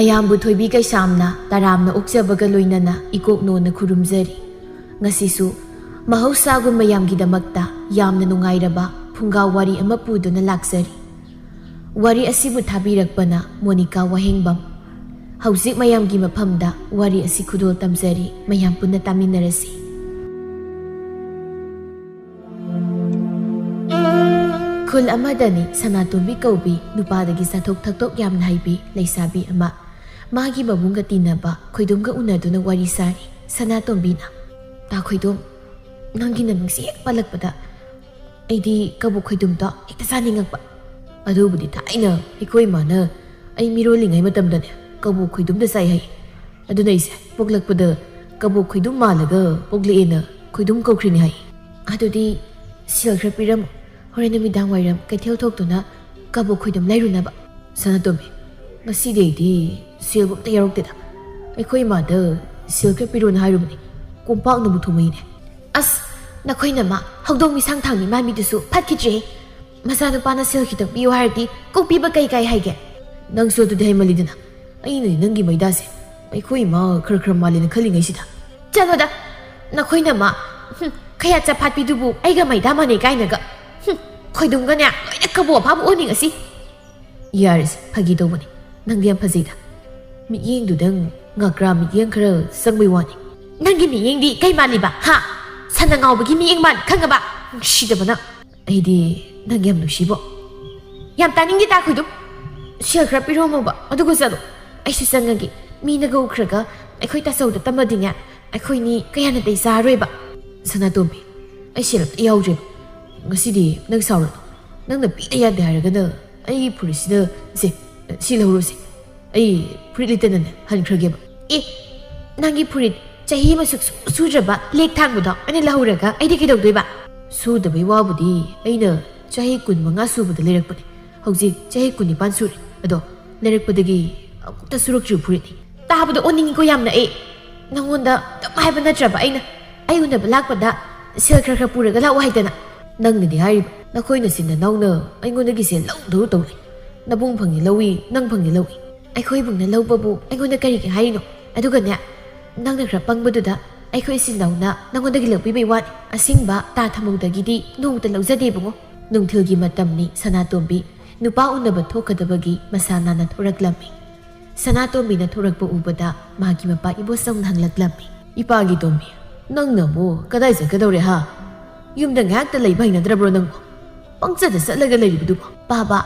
ꯃꯌꯥꯝꯕꯨ ꯊꯣꯏꯕꯤ ꯀꯩꯁꯥꯝꯅ ꯇꯔꯥꯝꯅ ꯑꯣꯛꯆꯕꯒ ꯂꯣꯏꯅꯅ ꯏꯀꯣꯛꯅꯣꯅ ꯈꯨꯔꯨꯝꯖꯔꯤ꯫ ꯉꯁꯤꯁꯨ ꯃꯍꯧꯁꯥꯒꯨꯝ ꯃꯌꯥꯝꯒꯤꯗꯃꯛꯇ ꯌꯥꯝꯅ ꯅꯨꯡꯉꯥꯏꯔꯕ ꯐꯨꯡꯒꯥ ꯋꯥꯔꯤ ꯑꯃ ꯄꯨꯗꯨꯅ ꯂꯥꯛꯆꯔꯤ꯫ ꯋꯥꯔꯤ ꯑꯁꯤꯕꯨ ꯊꯥꯕꯤꯔꯛꯄꯅ ꯃꯣꯅꯤꯀꯥ ꯋꯥꯍꯦꯡꯕꯝ꯫ ꯍꯧꯖꯤꯛ ꯃꯌꯥꯝꯒꯤ ꯃꯐꯝꯗ ꯋꯥꯔꯤ ꯑꯁꯤ ꯈꯨꯗꯣꯜ ꯇꯝꯖꯔꯤ, ꯃꯌꯥꯝ ꯄꯨꯟꯅ ꯇꯥꯃꯤꯟꯅꯔꯁꯤ꯫ ꯈꯨꯜ ꯑꯃꯗꯅꯤ ꯁꯅꯥꯇꯣꯝꯕꯤ ꯀꯧꯕꯤ ꯅꯨꯄꯥꯗꯒꯤ ꯆꯥꯊꯣꯛ ꯊꯛꯇꯣꯛ ꯌꯥꯝꯅ ꯍꯩꯕꯤ ꯂꯩꯁꯥꯕꯤ ꯑꯃ ꯃꯥꯒꯤ ꯃꯕꯨꯡꯒ ꯇꯤꯟꯅꯕ ꯈꯣꯏꯗꯣꯝꯒ ꯎꯅꯗꯨꯅ ꯋꯥꯔꯤ ꯁꯥꯔꯤ꯫ ꯁꯅꯥꯇꯣꯝꯕꯤꯅ, ꯇꯥ ꯈꯣꯏꯗꯣꯝ, ꯅꯪꯒꯤ ꯅꯃꯤꯡꯁꯦ ꯍꯦꯛ ꯄꯜꯂꯛꯄꯗ ꯑꯩꯗꯤ ꯀꯕꯣꯛ ꯈꯣꯏꯗꯣꯝꯗꯣ ꯍꯦꯛꯇ ꯆꯥꯅꯤꯡꯉꯛꯄ꯫ ꯑꯗꯨꯕꯨꯗꯤ ꯊꯥꯏꯅ ꯑꯩꯈꯣꯏ ꯏꯃꯥꯅ ꯑꯩ ꯃꯤꯔꯣꯜꯂꯤꯉꯩ ꯃꯇꯝꯗꯅꯦ ꯀꯕꯣꯛ ꯈꯣꯏꯗꯣꯝꯗ ꯆꯥꯏ ꯍꯩ꯫ ꯑꯗꯨꯅ ꯑꯩꯁꯦ ꯄꯣꯛꯂꯛꯄꯗ ꯀꯕꯣꯛ ꯈꯣꯏꯗꯣꯝ ꯃꯥꯜꯂꯒ ꯄꯣꯛꯂꯛꯑꯦꯅ ꯈꯣꯏꯗꯣꯝ ꯀꯧꯈ꯭ꯔꯤꯅꯤ ꯍꯥꯏ꯫ ꯑꯗꯨꯗꯤ ꯁꯦꯜ ꯈꯔ ꯄꯤꯔꯝꯃꯣ, ꯍꯣꯔꯦꯟ ꯅꯨꯃꯤꯗꯥꯡ ꯋꯥꯏꯔꯝ ꯀꯩꯊꯦꯜ ꯊꯣꯛꯇꯨꯅ ꯀꯕꯣꯛ ꯈꯣꯏꯗꯣꯝ ꯂꯩꯔꯨꯅꯕ꯫ ꯁꯅꯥꯇꯣꯝꯕꯤ, ꯉꯁꯤꯗꯤ ꯑꯩꯗꯤ ꯁꯦꯜꯕꯨ ꯑꯝꯇ ꯌꯥꯎꯔꯛꯇꯦꯗ꯫ ꯑꯩꯈꯣꯏ ꯏꯃꯥꯗ ꯁꯦꯜ ꯈꯔ ꯄꯤꯔꯣꯅ ꯍꯥꯏꯔꯨꯕꯅꯤ, ꯀꯣꯝꯄꯥꯛꯅꯕꯨ ꯊꯨꯝꯃꯩꯅꯦ꯫ ꯑꯁ, ꯅꯈꯣꯏꯅ ꯃꯥ ꯍꯧꯗꯣꯡ ꯃꯤꯁꯥꯡ ꯊꯥꯡꯅꯤ ꯃꯥꯟꯕꯤꯗꯨꯁꯨ ꯐꯠꯈꯤꯗ꯭ꯔꯦ꯫ ꯃꯆꯥꯅꯨꯄꯥꯅ ꯁꯦꯜ ꯈꯤꯇꯪ ꯄꯤꯌꯨ ꯍꯥꯏꯔꯗꯤ ꯀꯣꯛꯄꯤꯕ ꯀꯩ ꯀꯥꯏ ꯍꯥꯏꯒꯦ? ꯅꯪꯁꯨ ꯑꯗꯨꯗꯤ ꯍꯩꯃꯜꯂꯤꯗꯅ꯫ ꯑꯩꯅꯗꯤ ꯅꯪꯒꯤ ꯃꯩꯗꯥꯁꯦ ꯑꯩꯈꯣꯏ ꯏꯃꯥ ꯈꯔ ꯈꯔ ꯃꯥꯜꯂꯦꯅ ꯈꯜꯂꯤꯉꯩꯁꯤꯗ꯫ ꯆꯠꯂꯣꯗ, ꯅꯈꯣꯏꯅ ꯃꯥ ꯈꯌꯥ ꯆꯐꯥꯠꯄꯤꯗꯨꯕꯨ ꯑꯩꯒ ꯃꯩꯗꯥ ꯃꯥꯟꯅꯩ ꯀꯥꯏꯅꯒ꯫ ꯈꯣꯏꯗꯣꯝꯒꯅꯦ ꯂꯣꯏꯅ ꯀꯕꯣꯛ ꯑꯐꯥꯕ ꯑꯣꯟꯅꯤꯡꯉꯁꯤ꯫ ꯌꯥꯔꯦꯁꯦ, ꯐꯥꯒꯤ ꯇꯧꯕꯅꯤ, ꯅꯪꯗꯤ ꯌꯥꯝ ꯐꯖꯩꯗ꯫ ꯃꯤꯠꯌꯦꯡꯗꯨꯗꯪ ꯉꯀ꯭ꯔꯥ ꯃꯤꯠꯌꯦꯡ ꯈꯔ ꯆꯪꯕꯩ ꯋꯥꯅꯤ꯫ ꯅꯪꯒꯤ ꯃꯤꯠꯌꯦꯡꯗꯤ ꯀꯩ ꯃꯥꯜꯂꯤꯕ ꯍꯥ? ꯁꯟꯅ ꯉꯥꯎꯕꯒꯤ ꯃꯤꯠꯌꯦꯡ ꯃꯥꯜ ꯈꯪꯉꯕ? ꯅꯨꯡꯁꯤꯗꯕꯅ꯫ ꯑꯩꯗꯤ ꯅꯪ ꯌꯥꯝ ꯅꯨꯡꯁꯤꯕꯣ꯫ ꯌꯥꯝ ꯇꯥꯅꯤꯡꯗꯦ ꯇꯥ ꯈꯣꯏꯗꯣꯝ, ꯁꯦꯜ ꯈꯔ ꯄꯤꯔꯣꯝꯃꯣꯕ ꯑꯗꯨꯒ ꯆꯠꯂꯣ꯫ ꯑꯩꯁꯨ ꯆꯪꯉꯒꯦ, ꯃꯤꯅꯒ ꯎꯈ꯭ꯔꯒ ꯑꯩꯈꯣꯏ ꯇꯥꯆꯧꯗ ꯇꯝꯃꯗꯤꯅꯦ ꯑꯩꯈꯣꯏꯅꯤ ꯀꯌꯥ ꯅꯥꯇꯩ ꯆꯥꯔꯣꯏꯕ꯫ ꯁꯅꯥꯇꯣꯝꯕꯤ, ꯑꯩ ꯁꯦꯜ ꯑꯝꯇ ꯌꯥꯎꯗ꯭ꯔꯦꯕ꯫ ꯉꯁꯤꯗꯤ ꯅꯪ ꯁꯥꯎꯔꯅꯨ, ꯅꯪꯅ ꯄꯤꯗ ꯌꯥꯗꯦ ꯍꯥꯏꯔꯒꯅ ꯑꯩꯒꯤ ꯐꯨꯔꯤꯠꯁꯤꯗ ꯁꯤ ꯂꯧꯔꯣꯁꯦ, ꯑꯩ ꯐꯨꯔꯤꯠ ꯂꯤꯠꯇꯅꯅꯦ ꯍꯟꯈ꯭ꯔꯒꯦꯕ꯫ ꯑꯦ, ꯅꯪꯒꯤ ꯐꯨꯔꯤꯠ ꯆꯍꯤ ꯑꯃ ꯁꯨꯗ꯭ꯔꯕ ꯂꯦꯛ ꯊꯥꯡꯕꯗꯣ ꯑꯩꯅ ꯂꯧꯍꯧꯔꯒ ꯑꯩꯗꯤ ꯀꯩꯗꯧꯗꯣꯏꯕ? ꯁꯨꯗꯕꯩ ꯋꯥꯕꯨꯗꯤ ꯑꯩꯅ ꯆꯍꯤ 15 ꯁꯨꯕꯗ ꯂꯩꯔꯛꯄꯅꯦ, ꯍꯧꯖꯤꯛ ꯆꯍꯤ 19 ꯁꯨꯔꯦ꯫ ꯑꯗꯣ ꯂꯩꯔꯛꯄꯗꯒꯤ ꯑꯃꯨꯛꯇ ꯁꯨꯔꯛꯇ꯭ꯔꯤꯕ ꯐꯨꯔꯤꯠꯅꯤ꯫ ꯇꯥꯕꯗ ꯑꯣꯟꯅꯤꯡꯉꯤꯀꯣ ꯌꯥꯝꯅ ꯑꯩ꯫ ꯅꯪꯉꯣꯟꯗ ꯑꯗꯨꯝ ꯍꯥꯏꯕ ꯅꯠꯇ꯭ꯔꯕ ꯑꯩ ꯎꯅꯕ ꯂꯥꯛꯄꯗ ꯁꯦꯜ ꯈꯔ ꯈꯔ ꯄꯨꯔꯒ ꯂꯥꯛꯑꯣ ꯍꯥꯏꯗꯅ꯫ ꯅꯪꯅꯗꯤ ꯍꯥꯏꯔꯤꯕ, ꯅꯈꯣꯏ ꯅꯆꯤꯟ ꯅꯅꯥꯎꯅ ꯑꯩꯉꯣꯟꯗꯒꯤ ꯁꯦꯜ ꯂꯧꯗꯧ ꯇꯧꯔꯤ꯫ ꯅꯕꯨꯡ ꯐꯪꯉꯤ ꯂꯧꯏ, ꯅꯪ ꯐꯪꯉꯤ ꯂꯧꯏ꯫ ꯑꯩꯈꯣꯏ ꯕꯨꯡꯅ ꯂꯧꯕꯕꯨ ꯑꯩꯉꯣꯟꯗ ꯀꯔꯤꯒꯤ ꯍꯥꯏꯔꯤꯅꯣ? ꯑꯗꯨꯒꯅꯦ, ꯅꯪꯅ ꯈꯔ ꯄꯪꯕꯗꯨꯗ ꯑꯩꯈꯣꯏ ꯏꯆꯤꯜ ꯏꯅꯥꯎꯅ ꯅꯪꯉꯣꯟꯗꯒꯤ ꯂꯧꯕꯤꯕꯩ ꯋꯥꯅꯤ꯫ ꯑꯁꯦꯡꯕ ꯇꯥ ꯊꯝꯃꯧꯗꯒꯤꯗꯤ ꯅꯣꯡꯃꯇ ꯂꯧꯖꯗꯦꯕꯨꯡꯉꯣ꯫ ꯅꯨꯡꯊꯤꯜꯒꯤ ꯃꯇꯝꯅꯤ ꯁꯅꯥꯇꯣꯝꯕꯤ ꯅꯨꯄꯥ ꯎꯅꯕ ꯊꯣꯛꯀꯗꯕꯒꯤ ꯃꯁꯥ ꯅꯥꯟꯅ ꯊꯣꯔꯛꯂꯝꯃꯤ꯫ ꯁꯅꯥꯇꯣꯝꯕꯤꯅ ꯊꯣꯔꯛꯄ ꯎꯕꯗ ꯃꯥꯒꯤ ꯃꯄꯥ ꯏꯕꯣꯆꯧꯅ ꯍꯪꯂꯛꯂꯝꯃꯤ꯫ ꯏꯄꯥꯒꯤ ꯇꯣꯝꯕꯤ, ꯅꯪꯅ ꯑꯃꯨꯛ ꯀꯗꯥꯏ ꯆꯠꯀꯗꯧꯔꯦ ꯍꯥ? ꯌꯨꯝꯗ ꯉꯥꯏꯍꯥꯛꯇ ꯂꯩꯕ ꯍꯩꯅꯗ꯭ꯔꯕ꯭ꯔꯣ ꯅꯪꯕꯨ? ꯄꯪꯆꯠꯇ ꯆꯠꯂꯒ ꯂꯩꯔꯤꯕꯗꯨꯕꯨ? ꯕꯥꯕꯥ,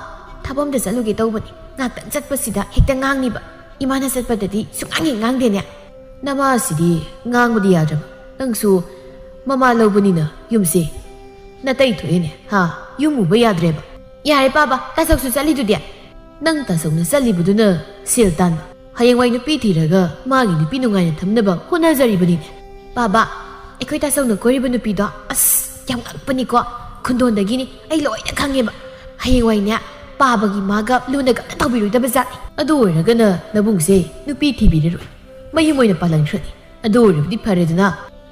ꯊꯕꯛ ꯆꯠꯂꯨꯒꯦ ꯇꯧꯕꯅꯤ, ꯉꯥꯛꯇꯪ ꯆꯠꯄꯁꯤꯗ ꯍꯦꯛꯇ ꯉꯥꯡꯅꯤꯕ꯫ ꯏꯃꯥꯅ ꯆꯠꯄꯗꯗꯤ ꯁꯨꯡꯉꯥꯡ ꯍꯦꯛ ꯉꯥꯡꯗꯦꯅꯦ꯫ ꯅꯃꯥꯁꯤꯗꯤ ꯉꯥꯡꯕꯗꯤ ꯌꯥꯗ꯭ꯔꯕ, ꯅꯪꯁꯨ ꯃꯃꯥ ꯂꯧꯕꯅꯤꯅ ꯌꯨꯝꯁꯦ ꯅꯇꯩ ꯊꯣꯛꯑꯦꯅꯦ ꯍꯥ? ꯌꯨꯝ ꯎꯕ ꯌꯥꯗ꯭ꯔꯦꯕ꯫ ꯌꯥꯔꯦ ꯕꯥꯕꯥ, ꯇꯥꯆꯧꯁꯨ ꯆꯠꯂꯤꯗꯨꯗꯤ꯫ ꯅꯪ ꯇꯥꯆꯧꯅ ꯆꯠꯂꯤꯕꯗꯨꯅ ꯁꯦꯜ ꯇꯥꯟꯕ, ꯍꯌꯦꯡꯋꯥꯏ ꯅꯨꯄꯤ ꯊꯤꯔꯒ ꯃꯥꯒꯤ ꯅꯨꯄꯤ ꯅꯨꯡꯉꯥꯏꯅ ꯊꯝꯅꯕ ꯍꯣꯠꯅꯖꯔꯤꯕꯅꯤꯅꯦ꯫ ꯕꯥꯕꯥ, ꯑꯩꯈꯣꯏ ꯇꯥꯆꯧꯅ ꯀꯣꯏꯔꯤꯕ ꯅꯨꯄꯤꯗꯣ ꯑꯁ ꯌꯥꯝ ꯉꯛꯄꯅꯤꯀꯣ, ꯈꯨꯟꯗꯣꯟꯗꯒꯤꯅꯤ, ꯑꯩ ꯂꯣꯏꯅ ꯈꯪꯉꯦꯕ꯫ ꯍꯌꯦꯡꯋꯥꯏꯅꯦ ꯄꯥꯕꯒꯤ ꯃꯥꯒ ꯂꯨꯅ ꯒꯝꯅ ꯇꯧꯕꯤꯔꯣꯏꯗꯕ ꯖꯥꯠꯅꯤ꯫ ꯑꯗꯨ ꯑꯣꯏꯔꯒꯅ ꯅꯕꯨꯡꯁꯦ ꯅꯨꯄꯤ ꯊꯤꯕꯤꯔꯔꯣꯏ, ꯃꯌꯨꯝ ꯑꯣꯏꯅ ꯄꯥꯜꯍꯟꯈ꯭ꯔꯅꯤ꯫ ꯑꯗꯨ ꯑꯣꯏꯔꯕꯗꯤ ꯐꯔꯦꯗꯅ꯫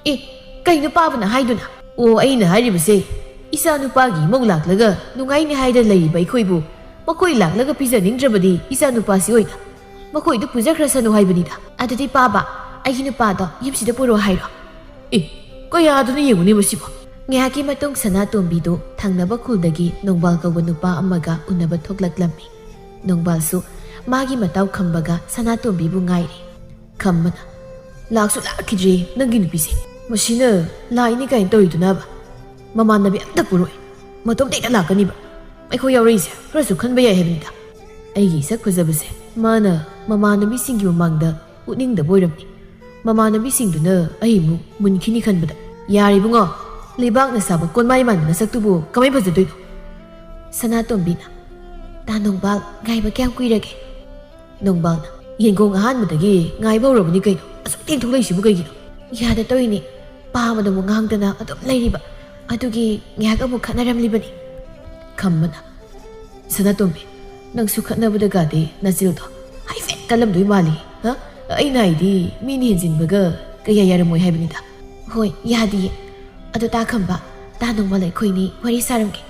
ꯑꯦ, ꯀꯩꯅꯣ ꯄꯥꯕꯅ ꯍꯥꯏꯗꯨꯅ? ꯑꯣ, ꯑꯩꯅ ꯍꯥꯏꯔꯤꯕꯁꯦ ꯏꯆꯥ ꯅꯨꯄꯥꯒꯤ ꯏꯃꯧ ꯂꯥꯛꯂꯒ ꯅꯨꯡꯉꯥꯏꯅꯤ ꯍꯥꯏꯗꯅ ꯂꯩꯔꯤꯕ ꯑꯩꯈꯣꯏꯕꯨ ꯃꯈꯣꯏ ꯂꯥꯛꯂꯒ ꯄꯤꯖꯅꯤꯡꯗ꯭ꯔꯕꯗꯤ ꯏꯆꯥ ꯅꯨꯄꯥꯁꯤ ꯑꯣꯏꯅ ꯃꯈꯣꯏꯗꯨ ꯄꯨꯖꯈ꯭ꯔꯁꯅꯨ ꯍꯥꯏꯕꯅꯤꯗ꯫ ꯑꯗꯨꯗꯤ ꯄꯥꯕ, ꯑꯩꯒꯤ ꯅꯨꯄꯥꯗꯣ ꯌꯨꯝꯁꯤꯗ ꯄꯨꯔꯛꯑꯣ ꯍꯥꯏꯔꯣ? ꯑꯦ, ꯀꯌꯥꯗꯨꯅ ꯌꯦꯡꯉꯨꯅꯦ ꯃꯁꯤꯕꯣ꯫ ꯉꯥꯏꯍꯥꯛꯀꯤ ꯃꯇꯨꯡ ꯁꯅꯥꯇꯣꯝꯕꯤꯗꯨ ꯊꯪꯅꯕ ꯈꯨꯜꯗꯒꯤ ꯅꯣꯡꯕꯥꯜ ꯀꯧꯕ ꯅꯨꯄꯥ ꯑꯃꯒ ꯎꯅꯕ ꯊꯣꯛꯂꯛꯂꯝꯃꯤ꯫ ꯅꯣꯡꯕꯥꯜꯁꯨ ꯃꯥꯒꯤ ꯃꯇꯥꯎ ꯈꯝꯕꯒ ꯁꯅꯥꯇꯣꯝꯕꯤꯕꯨ ꯉꯥꯏꯔꯤ꯫ ꯈꯝꯕꯅ, ꯂꯥꯛꯁꯨ ꯂꯥꯛꯈꯤꯗ꯭ꯔꯦ ꯅꯪꯒꯤ ꯅꯨꯄꯤꯁꯦ, ꯃꯁꯤꯅ ꯂꯥꯛꯏꯅꯤ ꯀꯥꯏꯅ ꯇꯧꯔꯤꯗꯨꯅꯕ? ꯃꯃꯥꯟꯅꯕꯤ ꯑꯝꯇ ꯄꯨꯔꯣꯏ, ꯃꯇꯣꯝꯇ ꯍꯦꯛꯇ ꯂꯥꯛꯀꯅꯤꯕ꯫ ꯑꯩꯈꯣꯏ ꯌꯥꯎꯔꯛꯏꯁꯦ ꯈꯔꯁꯨ ꯈꯟꯕ ꯌꯥꯏ ꯍꯥꯏꯕꯅꯤꯗ꯫ ꯑꯩꯒꯤ ꯏꯁꯛ ꯐꯖꯕꯁꯦ ꯃꯥꯅ ꯃꯃꯥꯟꯅꯕꯤꯁꯤꯡꯒꯤ ꯃꯃꯥꯡꯗ ꯎꯠꯅꯤꯡꯗꯕ ꯑꯣꯏꯔꯝꯅꯤ꯫ ꯃꯃꯥꯟꯅꯕꯤꯁꯤꯡꯗꯨꯅ ꯑꯩꯃꯨꯛ ꯃꯨꯟꯈꯤꯅꯤ ꯈꯟꯕꯗ꯫ ꯌꯥꯔꯤꯕꯨꯡꯉꯣ, ꯂꯩꯕꯥꯛꯅ ꯁꯥꯕ ꯀꯣꯟꯃꯥꯏ ꯃꯥꯟꯕ ꯅꯁꯛꯇꯨꯕꯨ ꯀꯃꯥꯏꯅ ꯐꯖꯗꯣꯏꯅꯣ? ꯁꯅꯥꯇꯣꯝꯕꯤꯅ, ꯇꯥ ꯅꯣꯡꯕꯥꯜ, ꯉꯥꯏꯕ ꯀꯌꯥꯝ ꯀꯨꯏꯔꯒꯦ? ꯅꯣꯡꯕꯥꯜꯅ, ꯌꯦꯡꯒꯣꯡ ꯑꯍꯥꯟꯕꯗꯒꯤ ꯉꯥꯏꯕ ꯍꯧꯔꯕꯅꯤ ꯀꯩꯅꯣ, ꯑꯁꯨꯛ ꯊꯦꯡꯊꯣꯛꯂꯛꯏꯁꯤꯕꯨ ꯀꯩꯒꯤꯅꯣ? ꯌꯥꯗ ꯇꯧꯔꯤꯅꯤ, ꯄꯥꯕꯅ ꯑꯃꯨꯛ ꯉꯥꯡꯗꯅ ꯑꯗꯨꯝ ꯂꯩꯔꯤꯕ, ꯑꯗꯨꯒꯤ ꯉꯥꯏꯍꯥꯛ ꯑꯃꯨꯛ ꯈꯠꯅꯔꯝꯂꯤꯕꯅꯤ꯫ ꯈꯝꯕꯅ, ꯁꯅꯥꯇꯣꯝꯕꯤ, ꯅꯪꯁꯨ ꯈꯠꯅꯕꯗꯒꯗꯤ ꯅꯆꯤꯜꯗꯣ ꯍꯥꯏꯐꯦꯠ ꯀꯜꯂꯝꯗꯣꯏ ꯃꯥꯜꯂꯤ ꯍꯥ? ꯑꯩꯅ ꯍꯥꯏꯗꯤ ꯃꯤꯅ ꯍꯦꯟꯖꯤꯟꯕꯒ ꯀꯌꯥ ꯌꯥꯔꯝꯃꯣꯏ ꯍꯥꯏꯕꯅꯤꯗ꯫ ꯍꯣꯏ, ꯌꯥꯗꯤꯌꯦ꯫ ꯑꯗꯣ ꯇꯥ ꯈꯝꯕ, ꯇꯥ ꯅꯣꯡꯃꯥꯜ ꯑꯩꯈꯣꯏꯅꯤ ꯋꯥꯔꯤ ꯁꯥꯔꯝꯒꯦ꯫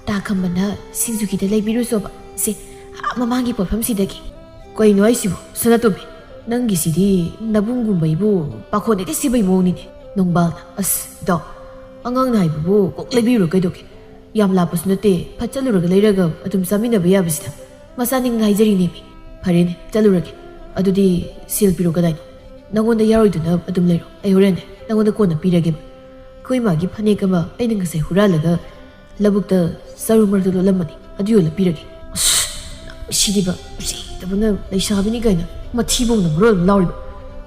ꯇꯥ ꯈꯝꯕꯅ ꯁꯤꯡꯖꯨꯒꯤꯗ ꯂꯩꯕꯤꯔꯨꯆꯣꯕ ꯁꯦ, ꯃꯃꯥꯡꯒꯤ ꯄꯣꯠꯐꯝꯁꯤꯗꯒꯤ꯫ ꯀꯩꯅꯣ ꯍꯥꯏꯁꯤꯕꯣ ꯁꯅꯥꯇꯣꯝꯕꯤ ꯅꯪꯒꯤꯁꯤꯗꯤ ꯅꯕꯨꯡꯒꯨꯝꯕꯩꯕꯨ ꯄꯥꯈꯣꯟ ꯍꯦꯛꯇ ꯁꯤꯕꯩ ꯃꯑꯣꯡꯅꯤꯅꯦ ꯅꯣꯡꯕꯥꯜꯅ ꯑꯁ ꯏꯇꯥꯎ ꯑꯉꯥꯡꯅ ꯍꯥꯏꯕꯕꯨ ꯀꯣꯛ ꯂꯩꯕꯤꯔꯨ ꯀꯩꯗꯧꯒꯦ ꯌꯥꯝ ꯂꯥꯞꯄꯁꯨ ꯅꯠꯇꯦ ꯐꯠ ꯆꯠꯂꯨꯔꯒ ꯂꯩꯔꯒ ꯑꯗꯨꯝ ꯆꯥꯃꯤꯟꯅꯕ ꯌꯥꯕꯁꯤꯗ ꯃꯆꯥꯅꯤꯡꯅ ꯍꯥꯏꯖꯔꯤꯅꯦꯃꯤ ꯐꯔꯦꯅꯦ ꯆꯠꯂꯨꯔꯒꯦ ꯑꯗꯨꯗꯤ ꯁꯦꯜ ꯄꯤꯔꯣ ꯀꯗꯥꯏꯅꯣ ꯅꯪꯉꯣꯟꯗ ꯌꯥꯔꯣꯏꯗꯨꯅ ꯑꯗꯨꯝ ꯂꯩꯔꯣ ꯑꯩ ꯍꯣꯔꯦꯟꯅꯦ ꯅꯪꯉꯣꯟꯗ ꯀꯣꯟꯅ ꯄꯤꯔꯒꯦꯕ ꯑꯩꯈꯣꯏ ꯃꯥꯒꯤ ꯐꯅꯦꯛ ꯑꯃ ꯑꯩꯅ ꯉꯁꯥꯏ ꯍꯨꯔꯥꯜꯂꯒ ꯂꯧꯕꯨꯛꯇ ꯆꯔꯨ ꯃꯔꯛꯇ ꯂꯣꯠꯂꯝꯕꯅꯤ ꯑꯗꯨ ꯌꯣꯜꯂ ꯄꯤꯔꯒꯦ ꯑꯁ ꯁꯤꯗꯤꯕ ꯎꯁꯤꯠꯇꯕꯅ ꯂꯩꯁꯥꯕꯤꯅꯤ ꯀꯥꯏꯅ ꯃꯊꯤꯕꯣꯡꯅ ꯃꯔꯣꯜ ꯑꯃ ꯂꯥꯎꯔꯤꯕ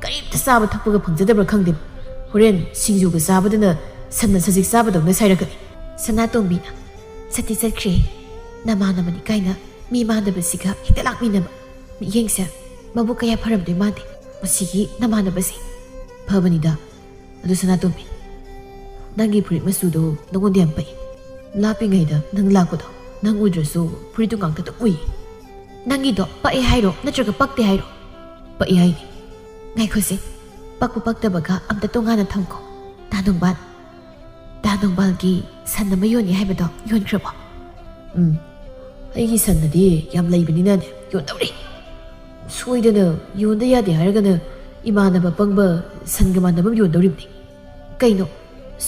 ꯀꯔꯤꯝꯇ ꯆꯥꯕ ꯊꯛꯄꯒ ꯐꯪꯖꯗꯕ꯭ꯔꯥ ꯈꯪꯗꯦꯕ ꯍꯣꯔꯦꯟ ꯁꯤꯡꯖꯨꯒ ꯆꯥꯕꯗꯅ ꯁꯟꯅ ꯁꯖꯤꯛ ꯆꯥꯕꯗꯧꯅ ꯁꯥꯏꯔꯛꯀꯅꯤ ꯁꯅꯥꯇꯣꯝꯕꯤꯅ ꯆꯠꯇꯤ ꯆꯠꯈ꯭ꯔꯦ ꯅꯃꯥꯟꯅꯕꯅꯤ ꯀꯥꯏꯅ ꯃꯤ ꯃꯥꯟꯅꯕꯁꯤꯒ ꯍꯦꯛꯇ ꯂꯥꯛꯃꯤꯟꯅꯕ ꯃꯤꯠꯌꯦꯡꯁꯦ ꯃꯕꯨꯛ ꯀꯌꯥ ꯐꯔꯝꯗꯣꯏ ꯃꯥꯟꯗꯦ ꯃꯁꯤꯒꯤ ꯅꯃꯥꯟꯅꯕꯁꯦ ꯐꯕꯅꯤꯗ ꯑꯗꯨ ꯁꯅꯥꯇꯣꯝꯕꯤ ꯅꯪꯒꯤ ꯐꯨꯔꯤꯠ ꯃꯆꯨꯗꯣ ꯅꯪꯉꯣꯟꯗ ꯌꯥꯝ ꯄꯛꯏ ꯂꯥꯞꯄꯤꯉꯩꯗ ꯅꯪ ꯂꯥꯛꯄꯗꯣ ꯅꯪ ꯎꯗ꯭ꯔꯁꯨ ꯐꯨꯔꯤꯠꯇꯨ ꯉꯥꯛꯇ ꯎꯏ ꯅꯪꯒꯤꯗꯣ ꯄꯛꯑꯦ ꯍꯥꯏꯔꯣ ꯅꯠꯇ꯭ꯔꯒ ꯄꯛꯇꯦ ꯍꯥꯏꯔꯣ ꯄꯛꯏ ꯍꯥꯏꯅꯤ ꯉꯥꯏꯈꯣꯁꯦ ꯄꯛꯄ ꯄꯛꯇꯕꯒ ꯑꯝꯇ ꯇꯣꯉꯥꯟꯅ ꯊꯝꯀꯣ ꯗꯥ ꯅꯣꯡꯕꯥꯜꯒꯤ ꯁꯟ ꯑꯃ ꯌꯣꯟꯅꯤ ꯍꯥꯏꯕꯗꯣ ꯌꯣꯟꯈ꯭ꯔꯕꯣ ꯑꯩꯒꯤ ꯁꯟꯅꯗꯤ ꯌꯥꯝ ꯂꯩꯕꯅꯤꯅꯅꯦ ꯌꯣꯟꯗꯧꯔꯤ ꯁꯣꯏꯗꯅ ꯌꯣꯟꯗ ꯌꯥꯗꯦ ꯍꯥꯏꯔꯒꯅ ꯏꯃꯥꯟꯅꯕ ꯄꯪꯕ ꯁꯟꯒ ꯃꯥꯟꯅꯕ ꯌꯣꯟꯗꯧꯔꯤꯕꯅꯤ ꯀꯩꯅꯣ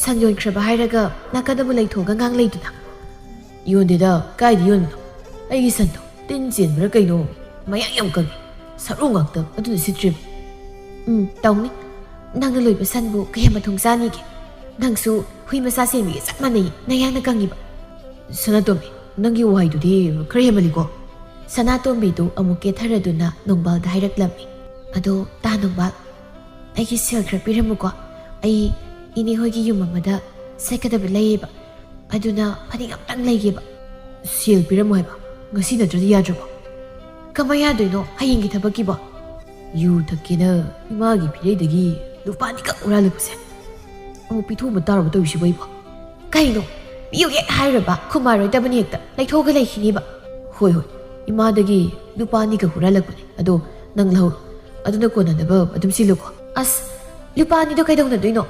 ꯁꯟ ꯌꯣꯟꯈ꯭ꯔꯕ ꯍꯥꯏꯔꯒ ꯅꯥꯀꯟ ꯑꯃ ꯂꯩꯊꯣꯛꯑꯒ ꯉꯥꯡ ꯂꯩꯗꯨꯅ ꯌꯣꯟꯗꯦꯗ ꯀꯥꯏꯗ ꯌꯣꯟꯕꯅꯣ ꯑꯩꯒꯤ ꯁꯟꯗꯣ ꯇꯤꯟ ꯆꯦꯟꯕ꯭ꯔꯥ ꯀꯩꯅꯣ ꯃꯌꯥꯡ ꯌꯥꯝ ꯀꯪꯉꯤ ꯁꯔꯨ ꯉꯥꯛꯇ ꯑꯗꯨꯅ ꯁꯤꯠꯇ꯭ꯔꯤꯕ ꯇꯧꯅꯤ ꯅꯪꯅ ꯂꯣꯏꯕ ꯁꯟꯕꯨ ꯀꯌꯥ ꯃꯊꯣꯡ ꯆꯥꯅꯤꯒꯦ ꯅꯪꯁꯨ ꯍꯨꯏ ꯃꯆꯥ ꯁꯦꯝꯕꯤꯒ ꯆꯞ ꯃꯥꯟꯅꯩ ꯅꯌꯥꯡꯅ ꯀꯪꯉꯤꯕ ꯁꯅꯥꯇꯣꯝꯕꯤ ꯅꯪꯒꯤ ꯋꯥꯍꯩꯗꯨꯗꯤ ꯈꯔ ꯍꯦꯟꯃꯜꯂꯤꯀꯣ ꯁꯅꯥꯇꯣꯝꯕꯤꯗꯨ ꯑꯃꯨꯛ ꯀꯦꯊꯔꯗꯨꯅ ꯅꯣꯡꯕꯥꯜꯗ ꯍꯥꯏꯔꯛꯂꯝꯃꯤ ꯑꯗꯣ ꯇꯥ ꯅꯣꯡꯕꯥꯜ ꯑꯩꯒꯤ ꯁꯦꯜ ꯈꯔ ꯄꯤꯔꯝꯃꯨꯀꯣ ꯑꯩ ꯏꯅꯦ ꯍꯣꯏꯒꯤ ꯌꯨꯝ ꯑꯃꯗ ꯁꯦꯠꯀꯗꯕ ꯂꯩꯌꯦꯕ ꯑꯗꯨꯅ ꯐꯅꯦꯛ ꯑꯝꯇꯪ ꯂꯩꯒꯦꯕ ꯁꯦꯜ ꯄꯤꯔꯝꯃꯨ ꯍꯥꯏꯕ ꯉꯁꯤ ꯅꯠꯇ꯭ꯔꯗꯤ ꯌꯥꯗ꯭ꯔꯕꯣ ꯀꯃꯥꯏ ꯌꯥꯗꯣꯏꯅꯣ ꯍꯌꯦꯡꯒꯤ ꯊꯕꯛꯀꯤꯕꯣ ꯌꯨ ꯊꯛꯀꯦꯅ ꯏꯃꯥꯒꯤ ꯐꯤꯔꯩꯗꯒꯤ ꯂꯨꯄꯥ ꯀꯛ ꯍꯨꯔꯥꯜꯂꯛꯄꯁꯦ ꯑꯃꯨꯛ ꯄꯤꯊꯣꯛꯑꯝꯕ ꯇꯥꯔꯕ ꯇꯧꯔꯤꯁꯤꯕꯣ ꯑꯩꯕꯣ ꯀꯩꯅꯣ ꯄꯤꯌꯨ ꯍꯦꯛ ꯍꯥꯏꯔꯕ ꯈꯨꯃꯥꯔꯣꯏꯗꯕꯅꯤ ꯍꯦꯛꯇ ꯂꯩꯊꯣꯛꯑꯒ ꯂꯩꯈꯤꯅꯤꯕ ꯍꯣꯏ ꯏꯃꯥꯗꯒꯤ ꯂꯨꯄꯥ 2ꯈꯛ ꯍꯨꯔꯥꯜꯂꯛꯄꯅꯦ ꯑꯗꯣ ꯅꯪ ꯂꯧꯍꯧꯔꯣ ꯑꯗꯨꯅ ꯀꯣꯟꯅꯅꯕ ꯑꯗꯨꯝ ꯁꯤꯜꯂꯨꯀꯣ ꯑꯁ ꯂꯨꯄꯥ 2ꯗꯣ ꯀꯩꯗꯧꯅꯗꯣꯏꯅꯣ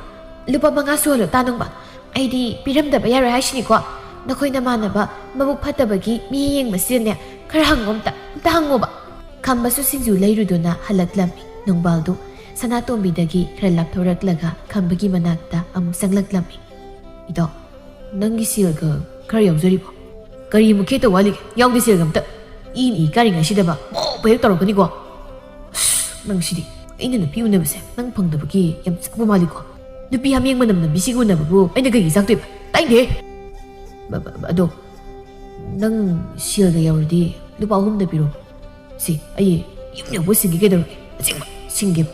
ꯂꯨꯄꯥ 5 ꯁꯨꯍꯜꯂꯣ ꯇꯥ ꯅꯣꯡꯕꯥꯜ ꯑꯩꯗꯤ ꯄꯤꯔꯝꯗꯕ ꯌꯥꯔꯣꯏ ꯍꯥꯏꯁꯤꯅꯤꯀꯣ ꯅꯈꯣꯏ ꯅꯃꯥꯟꯅꯕ ꯃꯕꯨꯛ ꯐꯠꯇꯕꯒꯤ ꯃꯤ ꯌꯦꯡꯕꯁꯤꯗꯅꯦ ꯈꯔ ꯍꯪꯉꯣ ꯑꯝꯇ ꯍꯪꯉꯣꯕ ꯈꯝꯕꯁꯨ ꯁꯤꯡꯖꯨ ꯂꯩꯔꯨꯗꯨꯅ ꯍꯜꯂꯛꯂꯝꯃꯤ ꯅꯣꯡꯕꯥꯜꯗꯨ ꯁꯅꯥꯇꯣꯝꯕꯤꯗꯒꯤ ꯈꯔ ꯂꯥꯞꯊꯣꯔꯛꯂꯒ ꯈꯝꯕꯒꯤ ꯃꯅꯥꯛꯇ ꯑꯃꯨꯛ ꯆꯪꯂꯛꯂꯝꯃꯤ ꯏꯇꯥꯎ ꯅꯪꯒꯤ ꯁꯦꯜꯒ ꯈꯔ ꯌꯥꯎꯖꯔꯤꯕꯣ ꯀꯔꯤꯃꯨꯛ ꯈꯦꯠꯇ ꯋꯥꯠꯂꯤꯒꯦ ꯌꯥꯎꯗꯦ ꯁꯦꯜꯒ ꯑꯝꯇ ꯏ ꯀꯥꯔꯤꯉꯩꯁꯤꯗꯕ ꯃꯣꯛꯄ ꯍꯦꯛ ꯇꯧꯔꯛꯀꯅꯤꯀꯣ ꯅꯪꯁꯤꯗꯤ ꯑꯩꯅ ꯅꯨꯄꯤ ꯎꯅꯕꯁꯦ ꯅꯪ ꯐꯪꯗꯕꯒꯤ ꯌꯥꯝ ꯆꯥꯛꯄ ꯃꯥꯜꯂꯤꯀꯣ ꯅꯨꯄꯤ ꯍꯥꯃꯦꯡ ꯃꯅꯝ ꯅꯝꯕꯤꯁꯤꯒ ꯎꯅꯕꯕꯨ ꯑꯩꯅ ꯀꯩꯒꯤ ꯆꯥꯛꯇꯣꯏꯕ ꯇꯥꯏꯅꯦ ꯑꯗꯣ ꯅꯪ ꯁꯦꯜꯒ ꯌꯥꯎꯔꯗꯤ ꯂꯨꯄꯥ 3ꯗ ꯄꯤꯔꯣ ꯁꯤ ꯑꯩ ꯌꯨꯝ ꯌꯧꯕ ꯁꯤꯡꯒꯦ ꯀꯩꯗꯧꯔꯒꯦ ꯑꯁꯦꯡꯕ ꯁꯤꯡꯒꯦꯕ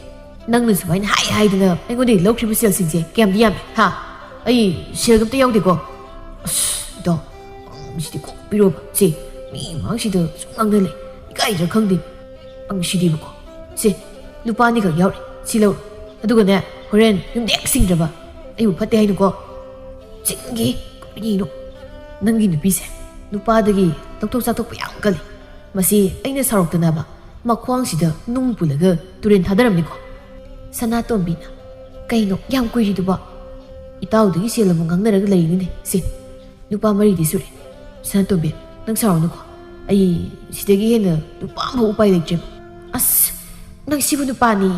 ꯅꯪꯅ ꯁꯨꯃꯥꯏꯅ ꯍꯥꯏꯗꯅ ꯑꯩꯉꯣꯟꯗꯒꯤ ꯂꯧꯈ꯭ꯔꯤꯕ ꯁꯦꯜꯁꯤꯡꯁꯦ ꯀꯌꯥꯝꯗꯤ ꯌꯥꯝꯃꯦ ꯍꯥ ꯑꯩ ꯁꯦꯜꯒ ꯑꯝꯇ ꯌꯥꯎꯗꯦꯀꯣ ꯑꯁ ꯏꯇꯥꯎ ꯁꯤꯗꯤ ꯀꯣꯛ ꯄꯤꯔꯣꯕ ꯁꯤ ꯃꯤ ꯃꯥꯡꯁꯤꯗ ꯁꯨꯝ ꯉꯥꯡꯅ ꯂꯩ ꯏꯀꯥꯏꯗ꯭ꯔꯥ ꯈꯪꯗꯦ ꯁꯤꯗꯤꯕꯀꯣ ꯁꯤ ꯂꯨꯄꯥ 2ꯈꯛ ꯌꯥꯎꯔꯤ ꯁꯤ ꯂꯧꯔꯣ ꯑꯗꯨꯒꯅꯦ ꯍꯣꯔꯦꯟ ꯌꯨꯝꯗ ꯍꯦꯛ ꯁꯤꯡꯗ꯭ꯔꯕ ꯑꯩꯕꯨ ꯐꯠꯇꯦ ꯍꯥꯏꯅꯨꯀꯣ ꯆꯤꯡꯒꯤ ꯀꯔꯤꯅꯣ ꯅꯪꯒꯤ ꯅꯨꯄꯤꯁꯦ ꯅꯨꯄꯥꯗꯒꯤ ꯂꯧꯊꯣꯛ ꯆꯥꯊꯣꯛꯄ ꯌꯥꯝ ꯀꯜꯂꯤ ꯃꯁꯤ ꯑꯩꯅ ꯁꯥꯎꯔꯛꯇꯅꯕ ꯃꯈ꯭ꯋꯥꯡꯁꯤꯗ ꯅꯨꯡ ꯄꯨꯜꯂꯒ ꯇꯨꯔꯦꯟ ꯊꯥꯗꯔꯝꯅꯤꯀꯣ ꯁꯅꯥꯇꯣꯝꯕꯤꯅ ꯀꯩꯅꯣ ꯌꯥꯝ ꯀꯨꯏꯔꯤꯗꯨꯕꯣ ꯏꯇꯥꯎꯗꯒꯤ ꯁꯦꯜ ꯑꯃꯨꯛ ꯉꯥꯡꯅꯔꯒ ꯂꯩꯔꯤꯅꯤꯅꯦ ꯁꯤ ꯂꯨꯄꯥ 4ꯗꯤ ꯁꯨꯔꯦ ꯁꯅꯥꯇꯣꯝꯕꯤ ꯅꯪ ꯁꯥꯎꯔꯅꯨꯀꯣ ꯑꯩ ꯁꯤꯗꯒꯤ ꯍꯦꯟꯅ ꯂꯨꯄꯥ ꯑꯃꯐꯥꯎ ꯎꯄꯥꯏ ꯂꯩꯇ꯭ꯔꯦꯕ ꯑꯁ ꯅꯪ ꯁꯤꯕꯨ ꯅꯨꯄꯥꯅꯤ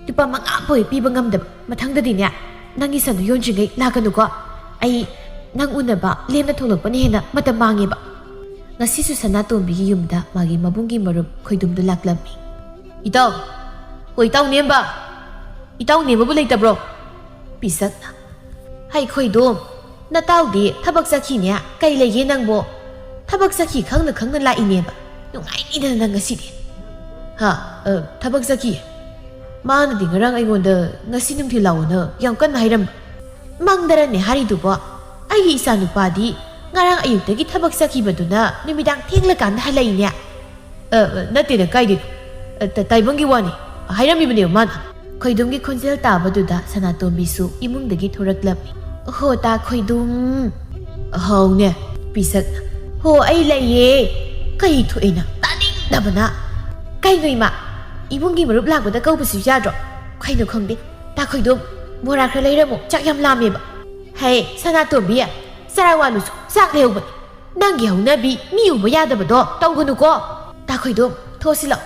ꯂꯨꯄꯥ 5 ꯐꯥꯎ ꯄꯤꯕ ꯉꯝꯗꯕ ꯃꯊꯪꯗꯗꯤꯅꯦ ꯅꯪꯒꯤ ꯁꯟꯗꯨ ꯌꯣꯟꯗ꯭ꯔꯤꯉꯩ ꯂꯥꯛꯀꯅꯨꯀꯣ ꯑꯩ ꯅꯪ ꯎꯅꯕ ꯂꯦꯝꯅ ꯊꯣꯛꯂꯛꯄꯅ ꯍꯦꯟꯅ ꯃꯇꯝ ꯃꯥꯡꯉꯦꯕ ꯉꯁꯤꯁꯨ ꯁꯅꯥꯇꯣꯝꯕꯤꯒꯤ ꯌꯨꯝꯗ ꯃꯥꯒꯤ ꯃꯕꯨꯡꯒꯤ ꯃꯔꯨꯞ ꯈꯣꯏꯗꯨꯝꯗꯨ ꯂꯥꯛꯂꯝꯃꯤ ꯏꯇꯥꯎ ꯍꯣꯏ ꯏꯇꯥꯎ ꯅꯦꯝꯕꯕꯨ ꯂꯩꯇꯕ꯭ꯔꯣ ꯄꯤꯁꯛꯅ ꯍꯩ ꯈꯣꯏꯗꯣꯝ ꯅꯇꯥꯎꯗꯤ ꯊꯕꯛ ꯆꯠꯈꯤꯅꯦ ꯀꯩ ꯂꯩꯒꯦ ꯅꯪꯕꯣ ꯊꯕꯛ ꯆꯠꯈꯤ ꯈꯪꯅ ꯂꯥꯛꯏꯅꯦꯕ ꯅꯨꯡꯉꯥꯏꯅꯤꯗꯅ ꯅꯪ ꯉꯁꯤꯗꯤ ꯊꯕꯛ ꯆꯠꯈꯤ ꯃꯥꯅꯗꯤ ꯉꯔꯥꯡ ꯑꯩꯉꯣꯟꯗ ꯉꯁꯤ ꯅꯨꯡꯊꯤꯜ ꯂꯥꯛꯑꯣꯅ ꯌꯥꯝ ꯀꯟꯅ ꯍꯥꯏꯔꯝꯕ ꯃꯪꯗꯔꯅꯦ ꯍꯥꯏꯔꯤꯗꯨꯕꯣ ꯑꯩꯒꯤ ꯏꯆꯥꯅꯨꯄꯥꯗꯤ ꯉꯔꯥꯡ ꯑꯌꯨꯛꯇꯒꯤ ꯊꯕꯛ ꯆꯠꯈꯤꯕꯗꯨꯅ ꯅꯨꯃꯤꯗꯥꯡ ꯊꯦꯡꯂꯀꯥꯟꯗ ꯍꯜꯂꯛꯏꯅꯦ ꯅꯠꯇꯦꯗ ꯀꯥꯏꯗꯦ ꯇꯥꯏꯕꯪꯒꯤ ꯋꯥꯅꯤ ꯍꯥꯏꯔꯝꯃꯤꯕꯅꯦꯕ ꯃꯥꯅ ꯈꯣꯏꯗꯨꯝꯒꯤ ꯈꯣꯟꯖꯦꯜ ꯇꯥꯕꯗꯨꯗ ꯁꯅꯥꯇꯣꯝꯕꯤꯁꯨ ꯏꯃꯨꯡꯗꯒꯤ ꯊꯣꯔꯛꯂꯝꯃꯤ ꯍꯣ ꯇꯥ ꯈꯣꯏꯗꯨꯝ ꯍꯥꯎꯅꯦ ꯄꯤꯁꯛꯅ ꯍꯣ ꯑꯩ ꯂꯩꯌꯦ ꯀꯩ ꯊꯣꯛꯏꯅ ꯇꯥꯅꯤꯡꯗꯕꯅ ꯀꯩꯅꯣ ꯏꯃꯥ 이분기 머릅 락보다 câu不 야죠. 쾌노 콩디. 다 쾌도 뭐라 그래레모 짝 얌라메바. 헤이 사나토비야. 사라와누수 싹 레오버. 난기 하우나비 미우버 야다버도 떠고누고. 다 쾌도 토실러.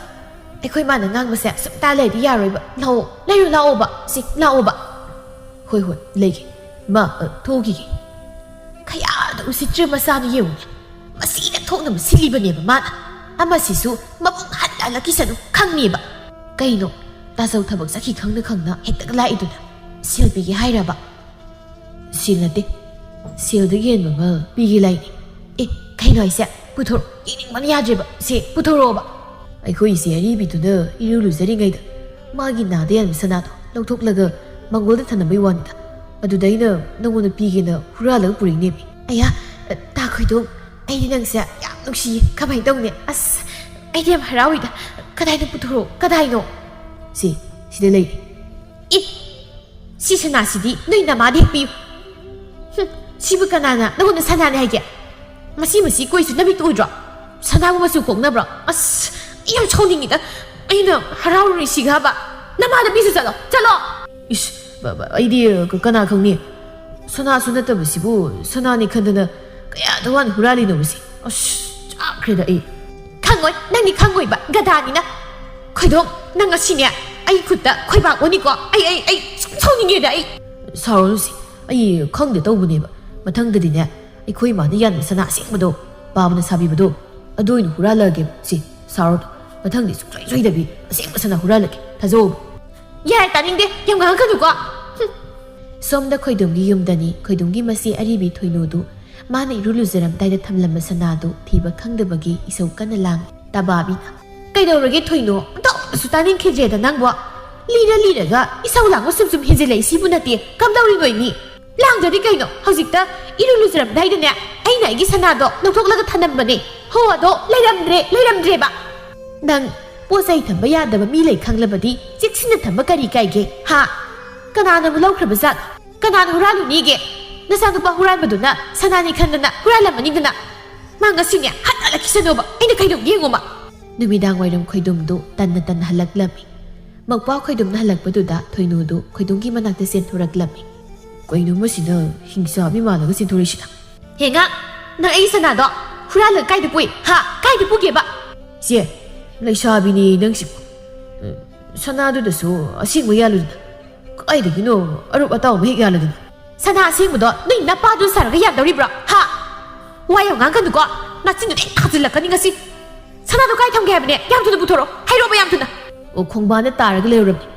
ꯑꯩꯈꯣꯏ ꯃꯥꯅ ꯉꯥꯡꯕꯁꯦ ꯁꯨꯝꯇꯥ ꯂꯩꯗꯤ ꯌꯥꯔꯣꯏꯕ ꯂꯥꯛꯑꯣ ꯂꯩꯔꯣ ꯂꯥꯛꯑꯣꯕ ꯁꯤ ꯂꯥꯛꯑꯣꯕ ꯍꯣꯏ ꯍꯣꯏ ꯂꯩꯒꯦ ꯃꯥ ꯊꯣꯛꯈꯤꯒꯦ ꯀꯌꯥꯗ ꯎꯁꯤꯠꯇ꯭ꯔꯦ ꯃꯆꯥꯅ ꯌꯦꯡꯉꯨꯅꯦ ꯃꯁꯤꯅ ꯊꯣꯛꯅꯕ ꯁꯤꯜꯂꯤꯕꯅꯦꯕ ꯃꯥꯅ ꯑꯃꯁꯤꯁꯨ ꯃꯕꯨꯡ ꯍꯜꯂꯛꯈꯤꯁꯅꯨ ꯈꯪꯅꯦꯕ ꯀꯩꯅꯣ ꯇꯥꯆꯧ ꯊꯕꯛ ꯆꯠꯈꯤ ꯈꯪꯅ ꯈꯪꯅ ꯍꯦꯛꯇ ꯂꯥꯛꯏꯗꯨꯅ ꯁꯦꯜ ꯄꯤꯒꯦ ꯍꯥꯏꯔꯕ ꯁꯦꯜ ꯅꯠꯇꯦ ꯁꯦꯜꯗꯒꯤ ꯍꯦꯟꯕ ꯑꯃ ꯄꯤꯒꯦ ꯂꯩꯅꯤ ꯑꯦ ꯀꯩꯅꯣ ꯍꯥꯏꯁꯦ ꯄꯨꯊꯣꯔꯛ ꯌꯦꯡꯅꯤꯡꯕꯅ ꯌꯥꯗ꯭ꯔꯦꯕ ꯁꯦ ꯄꯨꯊꯣꯔꯛꯑꯣꯕ ꯑꯩꯈꯣꯏ ꯏꯆꯦ ꯑꯔꯤꯕꯤꯗꯨꯅ ꯏꯔꯨ ꯂꯨꯖꯔꯤꯉꯩꯗ ꯃꯥꯒꯤ ꯅꯥꯗ ꯌꯥꯟꯕ ꯁꯅꯥꯗꯣ ꯂꯧꯊꯣꯛꯂꯒ ꯃꯪꯒꯣꯜꯗ ꯊꯅꯝꯕꯩ ꯋꯥꯅꯤꯗ ꯑꯗꯨꯗ ꯑꯩꯅ ꯅꯪꯉꯣꯟꯗ ꯄꯤꯒꯦꯅ ꯍꯨꯔꯥꯜꯂꯒ ꯄꯨꯔꯛꯅꯦꯃꯤ ꯑꯌꯥ ꯇꯥ ꯈꯣꯏꯗꯣꯝ ꯑꯩꯗꯤ ꯅꯪꯁꯦ ꯌꯥꯝ ꯅꯨꯡꯁꯤꯌꯦ ꯀꯃꯥꯏꯅ ꯇꯧꯅꯤ ꯑꯁ ꯑꯩꯗꯤ ꯌꯥꯝ ꯍꯔꯥꯎꯏꯗ ꯀꯗꯥꯏꯗ ꯄꯨꯊꯣꯔꯛꯑꯣ ꯀꯗꯥꯏꯅꯣ ꯁꯤꯗ ꯂꯩꯔꯤ ꯏ ꯁꯤ ꯁꯅꯥꯁꯤꯗꯤ ꯅꯣꯏ ꯅꯃꯥꯗ ꯍꯦꯛ ꯄꯤꯌꯨ ꯁꯤꯕꯨ ꯀꯅꯥꯅ ꯅꯪꯉꯣꯟꯗ ꯁꯅꯥꯅꯦ ꯍꯥꯏꯒꯦ ꯃꯁꯤ ꯀꯣꯏꯁꯨ ꯅꯕꯤꯠ ꯑꯣꯏꯗ꯭ꯔꯣ ꯁꯅꯥꯕꯨ ꯃꯆꯨ ꯀꯣꯛꯅꯕ꯭ꯔꯣ ꯑꯁ ꯑꯩ ꯌꯥꯝ ꯁꯥꯎꯅꯤꯡꯉꯤꯗ ꯑꯩꯅ ꯍꯔꯥꯎꯔꯨꯔꯤꯁꯤꯒꯕ ꯅꯃꯥꯗ ꯄꯤꯁꯨ ꯆꯠꯂꯣ ꯏꯁ ꯑꯩꯗꯤ ꯀꯅꯥ ꯈꯪꯅꯤ ꯁꯅꯥꯁꯨ ꯅꯠꯇꯕꯁꯤꯕꯨ ꯁꯅꯥꯅꯤ ꯈꯟꯗꯅ ꯀꯌꯥꯗ ꯋꯥꯅ ꯍꯨꯔꯥꯜꯂꯤꯅꯣꯕꯁꯤ ꯑꯁ ꯆꯥꯛꯈ꯭ꯔꯦꯗ ꯑꯩ ꯈꯪꯉꯣꯏ ꯅꯪꯗꯤ ꯈꯪꯉꯣꯏꯕ ꯒꯙꯥꯅꯤꯅ ꯈꯣꯏꯗꯣꯝ ꯅꯪ ꯉꯁꯤꯅꯦ ꯑꯩ ꯈꯨꯠꯇ ꯈꯣꯏꯕꯥꯛ ꯑꯣꯅꯤꯀꯣ ꯑꯩ ꯁꯥꯎꯅꯤꯡꯉꯦꯗ ꯑꯩ ꯁꯥꯎꯔꯅꯨꯁꯤ ꯑꯩ ꯈꯪꯗꯦ ꯇꯧꯕꯅꯦꯕ ꯃꯊꯪꯗꯗꯤꯅꯦ ꯑꯩꯈꯣꯏ ꯏꯃꯥꯅ ꯌꯥꯟꯕ ꯁꯅꯥ ꯑꯁꯦꯡꯕꯗꯣ ꯄꯥꯕꯅ ꯁꯥꯕꯤꯕꯗꯣ ꯑꯗꯨ ꯑꯣꯏꯅ ꯍꯨꯔꯥꯜꯂꯛꯑꯒꯦ ꯁꯥꯎꯔꯗꯣ ꯃꯊꯪꯗꯤ ꯁꯨꯡꯁꯣꯏ ꯁꯣꯏꯗꯕꯤ ꯑꯁꯦꯡꯕ ꯁꯅꯥ ꯍꯨꯔꯥꯜꯂꯛꯀꯦ ꯊꯥꯖꯧꯕ ꯌꯥꯔꯦ ꯇꯥꯅꯤꯡꯗꯦ ꯌꯥꯝ ꯉꯥꯡꯉꯛꯀꯅꯨꯀꯣ ꯁꯣꯝꯗ ꯈꯣꯏꯗꯣꯝꯒꯤ ꯌꯨꯝꯗꯅꯤ ꯈꯣꯏꯗꯣꯝꯒꯤ ꯃꯆꯦ ꯑꯔꯤꯕꯤ ꯊꯣꯏꯅꯨꯗꯨ ꯃꯥꯅ ꯏꯔꯨ ꯂꯨꯖꯔꯝꯗꯥꯏꯗ ꯊꯝꯂꯝꯕ ꯁꯅꯥꯗꯨ ꯊꯤꯕ ꯈꯪꯗꯕꯒꯤ ꯏꯁꯧ ꯀꯟꯅ ꯂꯥꯡꯉꯤ ꯇꯕꯥꯕꯤꯅ ꯀꯩꯗꯧꯔꯒꯦ ꯊꯣꯏꯅꯨ ꯑꯝꯇꯁꯨ ꯇꯥꯅꯤꯡꯈꯤꯗ꯭ꯔꯦꯗ ꯅꯪꯕꯨ ꯂꯤꯔꯒ ꯏꯁꯧ ꯂꯥꯡꯕ ꯁꯨꯝ ꯍꯦꯟꯖꯤꯜꯂꯛꯏꯁꯤꯕꯨ ꯅꯠꯇꯦ ꯀꯝꯗꯧꯔꯤꯅꯣꯏꯅꯤ ꯂꯥꯡꯗ꯭ꯔꯗꯤ ꯀꯩꯅꯣ ꯍꯧꯖꯤꯛꯇ ꯏꯔꯨ ꯂꯨꯖꯔꯝꯗꯥꯏꯗꯅꯦ ꯑꯩꯅ ꯑꯩꯒꯤ ꯁꯅꯥꯗꯣ ꯂꯧꯊꯣꯛꯂꯒ ꯊꯅꯝꯕꯅꯦ ꯍꯣ ꯑꯗꯣ ꯂꯩꯔꯝꯗ꯭ꯔꯦꯕ ꯅꯪ ꯄꯣꯠ ꯆꯩ ꯊꯝꯕ ꯌꯥꯗꯕ ꯃꯤ ꯂꯩ ꯈꯪꯂꯕꯗꯤ ꯆꯦꯛꯁꯤꯟꯅ ꯊꯝꯕ ꯀꯔꯤ ꯀꯥꯏꯒꯦ ꯍꯥ ꯀꯅꯥꯅꯕꯨ ꯂꯧꯈ꯭ꯔꯕ ꯖꯥꯠ ꯀꯅꯥꯅ ꯍꯨꯔꯥꯜꯂꯨꯅꯤꯒꯦ ꯅꯆꯥꯅꯨꯄꯥ ꯍꯨꯔꯥꯟꯕꯗꯨꯅ ꯁꯅꯥꯅꯤ ꯈꯟꯗꯅ ꯍꯨꯔꯥꯜꯂꯝꯃꯅꯤꯗꯅ ꯃꯥ ꯉꯁꯤꯅꯦ ꯍꯜꯂꯛꯈꯤꯁꯅꯣꯕ ꯑꯩꯅ ꯀꯩꯗꯧ ꯌꯦꯡꯉꯣꯃ ꯅꯨꯃꯤꯗꯥꯡ ꯋꯥꯏꯔꯝ ꯈꯣꯏꯗꯣꯝꯗꯨ ꯇꯟꯅ ꯍꯜꯂꯛꯂꯝꯃꯤ ꯃꯧꯄꯥ ꯈꯣꯏꯗꯣꯝꯅ ꯍꯜꯂꯛꯄꯗꯨꯗ ꯊꯣꯏꯅꯨꯗꯨ ꯈꯣꯏꯗꯣꯝꯒꯤ ꯃꯅꯥꯛꯇ ꯆꯦꯟꯊꯣꯔꯛꯂꯝꯃꯤ ꯀꯩꯅꯣ ꯃꯁꯤꯅ ꯍꯤꯡꯆꯥꯕꯤ ꯃꯥꯜꯂꯒ ꯆꯦꯟꯊꯣꯔꯛꯏꯁꯤꯅ ꯍꯦꯡꯉ ꯅꯪ ꯑꯩ ꯁꯅꯥꯗꯣ ꯍꯨꯔꯥꯜꯂꯒ ꯀꯥꯏꯗ ꯄꯨꯏ ꯍꯥ ꯀꯥꯏꯗ ꯄꯨꯒꯦꯕ ꯏꯆꯦ ꯂꯩꯁꯥꯕꯤꯅꯤ ꯅꯪꯁꯤꯕꯨ ꯁꯅꯥꯗꯨꯗꯁꯨ ꯑꯁꯦꯡꯕ ꯌꯥꯜꯂꯨꯗꯅ ꯀꯥꯏꯗꯒꯤꯅꯣ ꯑꯔꯨꯞ ꯑꯇꯥꯎꯕ ꯍꯦꯛ ꯌꯥꯜꯂꯗꯅ ꯁꯅꯥ ꯑꯁꯦꯡꯕꯗꯣ ꯅꯣꯏ ꯅꯄꯥꯗꯨ ꯁꯥꯔꯒ ꯌꯥꯗꯧꯔꯤꯕ꯭ꯔꯣ ꯍꯥ ꯋꯥ ꯌꯥꯝ ꯉꯥꯡꯒꯅꯨꯀꯣ ꯅꯆꯤꯟꯗꯨ ꯍꯦꯛ ꯊꯥꯖꯤꯜꯂꯛꯀꯅꯤ ꯉꯁꯤ ꯁꯅꯥꯗꯣ ꯀꯥꯏ ꯊꯝꯒꯦ ꯍꯥꯏꯕꯅꯦ ꯌꯥꯝ ꯊꯨꯅ ꯄꯨꯊꯣꯔꯛꯑꯣ ꯍꯥꯏꯔꯛꯑꯣꯕ ꯌꯥꯝ ꯊꯨꯅ ꯑꯣ ꯈꯣꯡꯕꯥꯟꯗ ꯇꯥꯔꯒ ꯂꯩꯔꯝꯅꯤ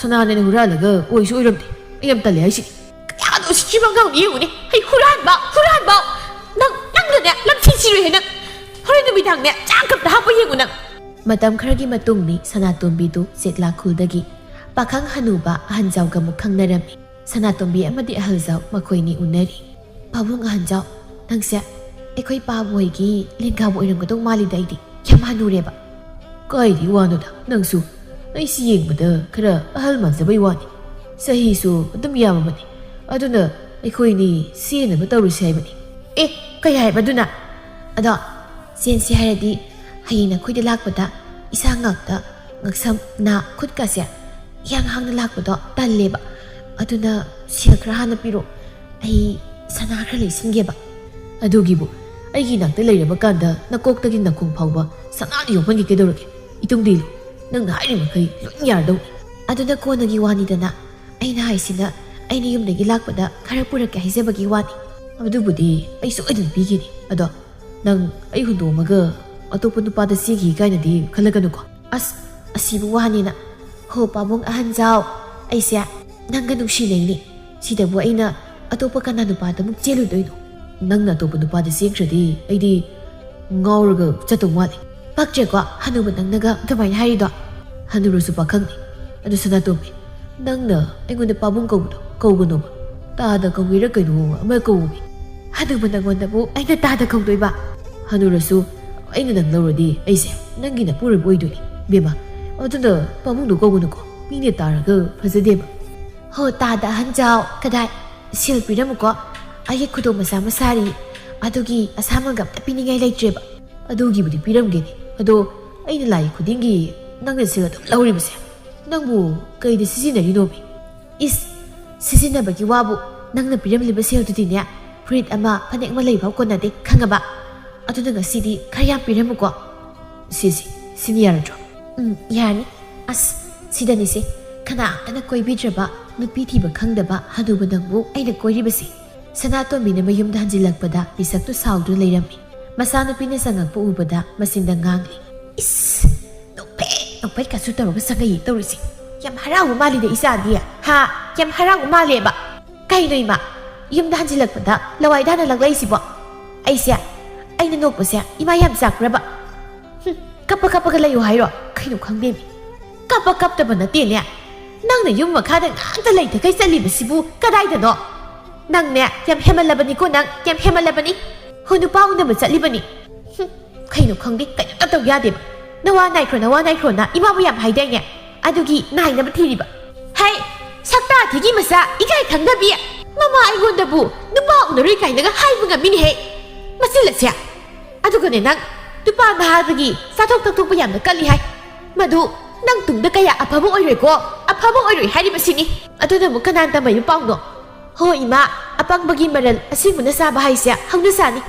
ꯁꯅꯥꯅꯦꯅ ꯍꯨꯔꯥꯜꯂꯒ ꯑꯣꯏꯁꯨ ꯑꯣꯏꯔꯝꯗꯦ ꯑꯩ ꯌꯥꯝ ꯇꯜꯂꯦ ꯍꯥꯏꯁꯤꯅꯤ ꯀꯌꯥꯗ ꯎꯁꯤꯠꯇ꯭ꯔꯤꯕ ꯑꯉꯥꯡꯅꯤ ꯌꯦꯡꯉꯨꯅꯦ ꯑꯩ ꯍꯨꯔꯥꯟꯕ ꯅꯪꯅꯅꯦ ꯂꯝꯊꯤꯔꯣꯏꯍꯦ ꯅꯪ ꯍꯣꯔꯦꯟ ꯅꯨꯃꯤꯗꯥꯡꯅꯦ ꯆꯥꯡꯀꯞꯇ ꯍꯥꯞꯄ ꯌꯦꯡꯉꯨ ꯅꯪ ꯃꯇꯝ ꯈꯔꯒꯤ ꯃꯇꯨꯡꯅꯤ ꯁꯅꯥꯇꯣꯝꯕꯤꯗꯨ ꯆꯦꯛꯂꯥꯈꯨꯜꯗꯒꯤ ꯄꯥꯈꯪ ꯍꯅꯨꯕ ꯑꯍꯟꯖꯥꯎꯒ ꯑꯃꯨꯛ ꯈꯪꯅꯔꯝꯃꯤ ꯁꯅꯥꯇꯣꯝꯕꯤ ꯑꯃꯗꯤ ꯑꯍꯜꯖꯥꯎ ꯃꯈꯣꯏꯅꯤ ꯎꯅꯔꯤ ꯄꯥꯕꯨꯡ ꯑꯍꯟꯖꯥꯎ ꯅꯪꯁꯦ ꯑꯩꯈꯣꯏ ꯄꯥꯕꯣꯏꯒꯤ ꯂꯦꯡꯒꯥꯕ ꯑꯣꯏꯔꯝꯒꯗꯧ ꯃꯥꯜꯂꯤꯗ ꯑꯩꯗꯤ ꯌꯥꯝ ꯍꯅꯨꯔꯦꯕ ꯀꯥꯏꯗꯤ ꯋꯥꯅꯣꯗ ꯅꯪꯁꯨ ꯑꯩꯁꯤ ꯌꯦꯡꯕꯗ ꯈꯔ ꯑꯍꯜ ꯃꯥꯟꯖꯕꯩ ꯋꯥꯅꯤ ꯆꯍꯤꯁꯨ ꯑꯗꯨꯝ ꯌꯥꯝꯃꯕꯅꯤ ꯑꯗꯨꯅ ꯑꯩꯈꯣꯏꯅꯤ ꯆꯦꯟꯅꯕ ꯇꯧꯔꯨꯁꯤ ꯍꯥꯏꯕꯅꯤ ꯑꯦ ꯀꯩ ꯍꯥꯏꯕꯗꯨꯅ ꯑꯗꯣ ꯆꯦꯟꯁꯤ ꯍꯥꯏꯔꯗꯤ ꯍꯌꯦꯡ ꯑꯩꯈꯣꯏꯗ ꯂꯥꯛꯄꯗ ꯏꯁꯥ ꯉꯥꯛꯇ ꯉꯛꯁꯝ ꯅꯥ ꯈꯨꯠꯀꯁꯦ ꯏꯍꯥꯡ ꯍꯥꯡꯅ ꯂꯥꯛꯄꯗꯣ ꯇꯜꯂꯦꯕ ꯑꯗꯨꯅ ꯁꯦꯜ ꯈꯔ ꯍꯥꯟꯅ ꯄꯤꯔꯣ ꯑꯩ ꯁꯅꯥ ꯈꯔ ꯂꯩꯁꯤꯟꯒꯦꯕ ꯑꯗꯨꯒꯤꯕꯨ ꯑꯩꯒꯤ ꯅꯥꯛꯇ ꯂꯩꯔꯕ ꯀꯥꯟꯗ ꯅꯀꯣꯛꯇꯒꯤ ꯅꯈꯣꯡ ꯐꯥꯎꯕ ꯁꯅꯥꯗ ꯌꯣꯛꯍꯟꯒꯦ ꯀꯩꯗꯧꯔꯒꯦ ꯏꯇꯨꯡꯗꯤꯂꯨ ꯅꯪꯅ ꯍꯥꯏꯔꯤꯃꯈꯩ ꯂꯣꯏ ꯌꯥꯔꯗꯧꯅꯤ ꯑꯗꯨꯅ ꯀꯣꯟꯅꯒꯤ ꯋꯥꯅꯤꯗꯅ ꯑꯩꯅ ꯍꯥꯏꯁꯤꯅ ꯑꯩꯅ ꯌꯨꯝꯗꯒꯤ ꯂꯥꯛꯄꯗ ꯈꯔ ꯄꯨꯔꯛꯀꯦ ꯍꯥꯏꯖꯕꯒꯤ ꯋꯥꯅꯤ ꯑꯗꯨꯕꯨꯗꯤ ꯑꯩ ꯁꯣꯏꯗꯅ ꯄꯤꯒꯅꯤ ꯑꯗꯣ ꯅꯪ ꯑꯩ ꯍꯨꯟꯗꯣꯛꯑꯝꯃꯒ ꯑꯇꯣꯞꯄ ꯅꯨꯄꯥꯗ ꯆꯦꯟꯈꯤ ꯀꯥꯏꯅꯗꯤ ꯈꯜꯂꯒꯅꯨꯀꯣ ꯑꯁ ꯑꯁꯤꯕꯨ ꯋꯥꯅꯤꯅ ꯍꯣ ꯄꯥꯕꯨꯡ ꯑꯍꯟꯖꯥꯎ ꯑꯩꯁꯦ ꯅꯪꯒ ꯅꯨꯡꯁꯤꯅꯩꯅꯤ ꯁꯤꯗꯕꯨ ꯑꯩꯅ ꯑꯇꯣꯞꯄ ꯀꯅꯥ ꯅꯨꯄꯥꯗ ꯑꯃꯨꯛ ꯆꯦꯜꯂꯨꯗꯣꯏꯅꯣ ꯅꯪꯅ ꯑꯇꯣꯞꯄ ꯅꯨꯄꯥꯗ ꯆꯦꯟꯈ꯭ꯔꯗꯤ ꯑꯩꯗꯤ ꯉꯥꯎꯔꯒ ꯆꯠꯇꯧ ꯃꯥꯜꯂꯤ ꯄꯛꯇ꯭ꯔꯦꯀꯣ ꯍꯅꯨꯕ ꯅꯪꯅꯒ ꯑꯗꯨꯃꯥꯏꯅ ꯍꯥꯏꯔꯤꯗꯣ ꯍꯅꯨꯔꯁꯨ ꯄꯥꯈꯪꯅꯤ ꯑꯗꯨ ꯁꯅꯥꯇꯣꯝꯕꯤ ꯅꯪꯅ ꯑꯩꯉꯣꯟꯗ ꯄꯥꯕꯨꯡ ꯀꯧꯕꯗꯣ ꯀꯧꯒꯅꯣꯕ ꯇꯥꯗ ꯀꯧꯒꯦꯔꯥ ꯀꯩꯅꯣ ꯑꯃ ꯀꯧꯕꯤ ꯍꯅꯨꯕ ꯅꯪꯉꯣꯟꯗꯕꯨ ꯑꯩꯅ ꯇꯥꯗ ꯀꯧꯗꯣꯏꯕ ꯍꯅꯨꯔꯁꯨ ꯑꯩꯅ ꯅꯪ ꯂꯧꯔꯗꯤ ꯑꯩꯁꯦ ꯅꯪꯒꯤꯅ ꯄꯨꯔꯕ ꯑꯣꯏꯗꯣꯏꯅꯤ ꯕꯦꯝꯃ ꯑꯗꯨꯅ ꯄꯥꯕꯨꯡꯗꯣ ꯀꯧꯒꯅꯨꯀꯣ ꯃꯤꯅ ꯇꯥꯔꯒ ꯐꯖꯗꯦꯕ ꯍꯣ ꯇꯥꯗ ꯑꯍꯟꯖꯥꯎ ꯀꯗꯥꯏ ꯁꯦꯜ ꯄꯤꯔꯝꯃꯨꯀꯣ ꯑꯩꯒꯤ ꯈꯨꯗꯣꯡ ꯃꯆꯥ ꯑꯃ ꯁꯥꯔꯤ ꯑꯗꯨꯒꯤ ꯑꯁꯥꯃꯟꯒ ꯑꯝꯇ ꯄꯤꯅꯤꯡꯉꯥꯏ ꯂꯩꯇ꯭ꯔꯦꯕ ꯑꯗꯨꯒꯤꯕꯨꯗꯤ ꯄꯤꯔꯝꯒꯦꯅꯤ ꯑꯗꯣ ꯑꯩꯅ ꯂꯥꯛꯏ ꯈꯨꯗꯤꯡꯒꯤ ꯅꯪꯅ ꯁꯦꯜ ꯑꯗꯨꯝ ꯂꯧꯔꯤꯕꯁꯦ ꯅꯪꯕꯨ ꯀꯩꯗ ꯁꯤꯖꯤꯟꯅꯔꯤꯅꯣꯕꯤ ꯏꯁ ꯁꯤꯖꯤꯟꯅꯕꯒꯤ ꯋꯥꯕꯨ ꯅꯪꯅ ꯄꯤꯔꯝꯂꯤꯕ ꯁꯦꯜꯗꯨꯗꯤꯅꯦ ꯐꯨꯔꯤꯠ ꯑꯃ ꯐꯅꯦꯛ ꯑꯃ ꯂꯩꯐꯥꯎ ꯀꯣꯟꯅꯗꯦ ꯈꯪꯉꯕ ꯑꯗꯨꯅ ꯉꯁꯤꯗꯤ ꯈꯔ ꯌꯥꯝ ꯄꯤꯔꯝꯃꯨꯀꯣ ꯁꯤꯅꯤ ꯌꯥꯔꯗ꯭ꯔꯣ ꯌꯥꯔꯅꯤ ꯑꯁ ꯁꯤꯗꯅꯤꯁꯦ ꯀꯅꯥꯝꯇꯅ ꯀꯣꯏꯕꯤꯗ꯭ꯔꯕ ꯅꯨꯄꯤ ꯊꯤꯕ ꯈꯪꯗꯕ ꯍꯅꯨꯕ ꯅꯪꯕꯨ ꯑꯩꯅ ꯀꯣꯏꯔꯤꯕꯁꯤ ꯁꯅꯥꯇꯣꯝꯕꯤꯅ ꯃꯌꯨꯝꯗ ꯍꯟꯖꯤꯜꯂꯛꯄꯗ ꯄꯤꯁꯛꯇꯨ ꯁꯥꯎꯗꯨꯅ ꯂꯩꯔꯝꯃꯤ ꯃꯆꯥꯅꯨꯄꯤꯅ ꯆꯪꯉꯛꯄ ꯎꯕꯗ ꯃꯆꯤꯟꯗ ꯉꯥꯡꯂꯤ ꯏꯁ ꯅꯣꯛꯐꯦꯠ ꯀꯁꯨ ꯇꯧꯔꯒ ꯆꯪꯉꯛꯏ ꯇꯧꯔꯤꯁꯤ ꯌꯥꯝ ꯍꯔꯥꯎꯕ ꯃꯥꯜꯂꯤꯗ ꯏꯆꯥꯗꯤ ꯍꯥ ꯌꯥꯝ ꯍꯔꯥꯎꯕ ꯃꯥꯜꯂꯦꯕ ꯀꯩꯅꯣ ꯏꯃꯥ ꯌꯨꯝꯗ ꯍꯟꯖꯤꯜꯂꯛꯄꯗ ꯂꯋꯥꯏꯗꯥꯅ ꯂꯛꯂꯛꯏꯁꯤꯕꯣ ꯑꯩꯅ ꯅꯣꯛꯄꯁꯦ ꯏꯃꯥ ꯌꯥꯝ ꯆꯥꯛꯄ꯭ꯔꯕ ꯀꯞꯄꯒ ꯂꯩꯌꯨ ꯍꯥꯏꯔꯣ ꯀꯩꯅꯣ ꯈꯪꯗꯦꯃꯤ ꯀꯞꯇꯕ ꯅꯠꯇꯦꯅꯦ ꯅꯪꯅ ꯌꯨꯝ ꯃꯈꯥꯗ ꯉꯥꯛꯇ ꯂꯩꯊꯈꯩ ꯆꯠꯂꯤꯕꯁꯤꯕꯨ ꯀꯗꯥꯏꯗꯅꯣ ꯅꯪꯅꯦ ꯌꯥꯝ ꯍꯦꯃꯜꯂꯕꯅꯤꯀꯣ ꯅꯪ ꯌꯥꯝ ꯍꯦꯃꯜꯂꯕꯅꯤ ꯍꯣꯏ ꯅꯨꯄꯥ ꯎꯅꯕ ꯆꯠꯂꯤꯕꯅꯤ ꯀꯩꯅꯣ ꯈꯪꯗꯦ ꯀꯩꯅꯣꯝꯇ ꯇꯧ ꯌꯥꯗꯦꯕ ꯅꯋꯥ ꯅꯥꯏꯈ꯭ꯔꯣꯅ ꯏꯃꯥꯕꯨ ꯌꯥꯝ ꯍꯥꯏꯗꯥꯏꯅꯦ ꯑꯗꯨꯒꯤ ꯅꯥꯏꯅꯕ ꯊꯤꯔꯤꯕ ꯍꯥꯏ ꯁꯛꯇꯥ ꯊꯤꯒꯤ ꯃꯆꯥ ꯏꯀꯥꯏ ꯈꯪꯗꯕꯤ ꯃꯃꯥ ꯑꯩꯉꯣꯟꯗꯕꯨ ꯅꯨꯄꯥ ꯎꯅꯔꯣꯏ ꯀꯥꯏꯅꯒ ꯍꯥꯏꯕ ꯉꯝꯃꯤꯅꯦꯍꯦ ꯃꯆꯤꯜꯂꯁꯦ ꯑꯗꯨꯒꯅꯦ ꯅꯪ ꯅꯨꯄꯥ ꯅꯍꯥꯗꯒꯤ ꯆꯥꯊꯣꯛ ꯊꯛꯇꯣꯛꯄ ꯌꯥꯝꯅ ꯀꯜꯂꯤ ꯍꯥꯏ ꯃꯗꯨ ꯅꯪ ꯇꯨꯡꯗ ꯀꯌꯥ ꯑꯐꯕ ꯑꯣꯏꯔꯣꯏ ꯍꯥꯏꯔꯤꯕꯁꯤꯅꯤ ꯑꯗꯨꯅ ꯑꯃꯨꯛ ꯀꯅꯥꯅ ꯇꯝꯕ ꯄꯥꯎꯅꯣ ꯍꯣꯏ ꯏꯃꯥ ꯑꯄꯪꯕꯒꯤ ꯃꯔꯜ ꯑꯁꯤꯡꯕꯅ ꯆꯥꯕ ꯍꯥꯏꯁꯦ ꯍꯧꯅꯁꯥꯅꯤ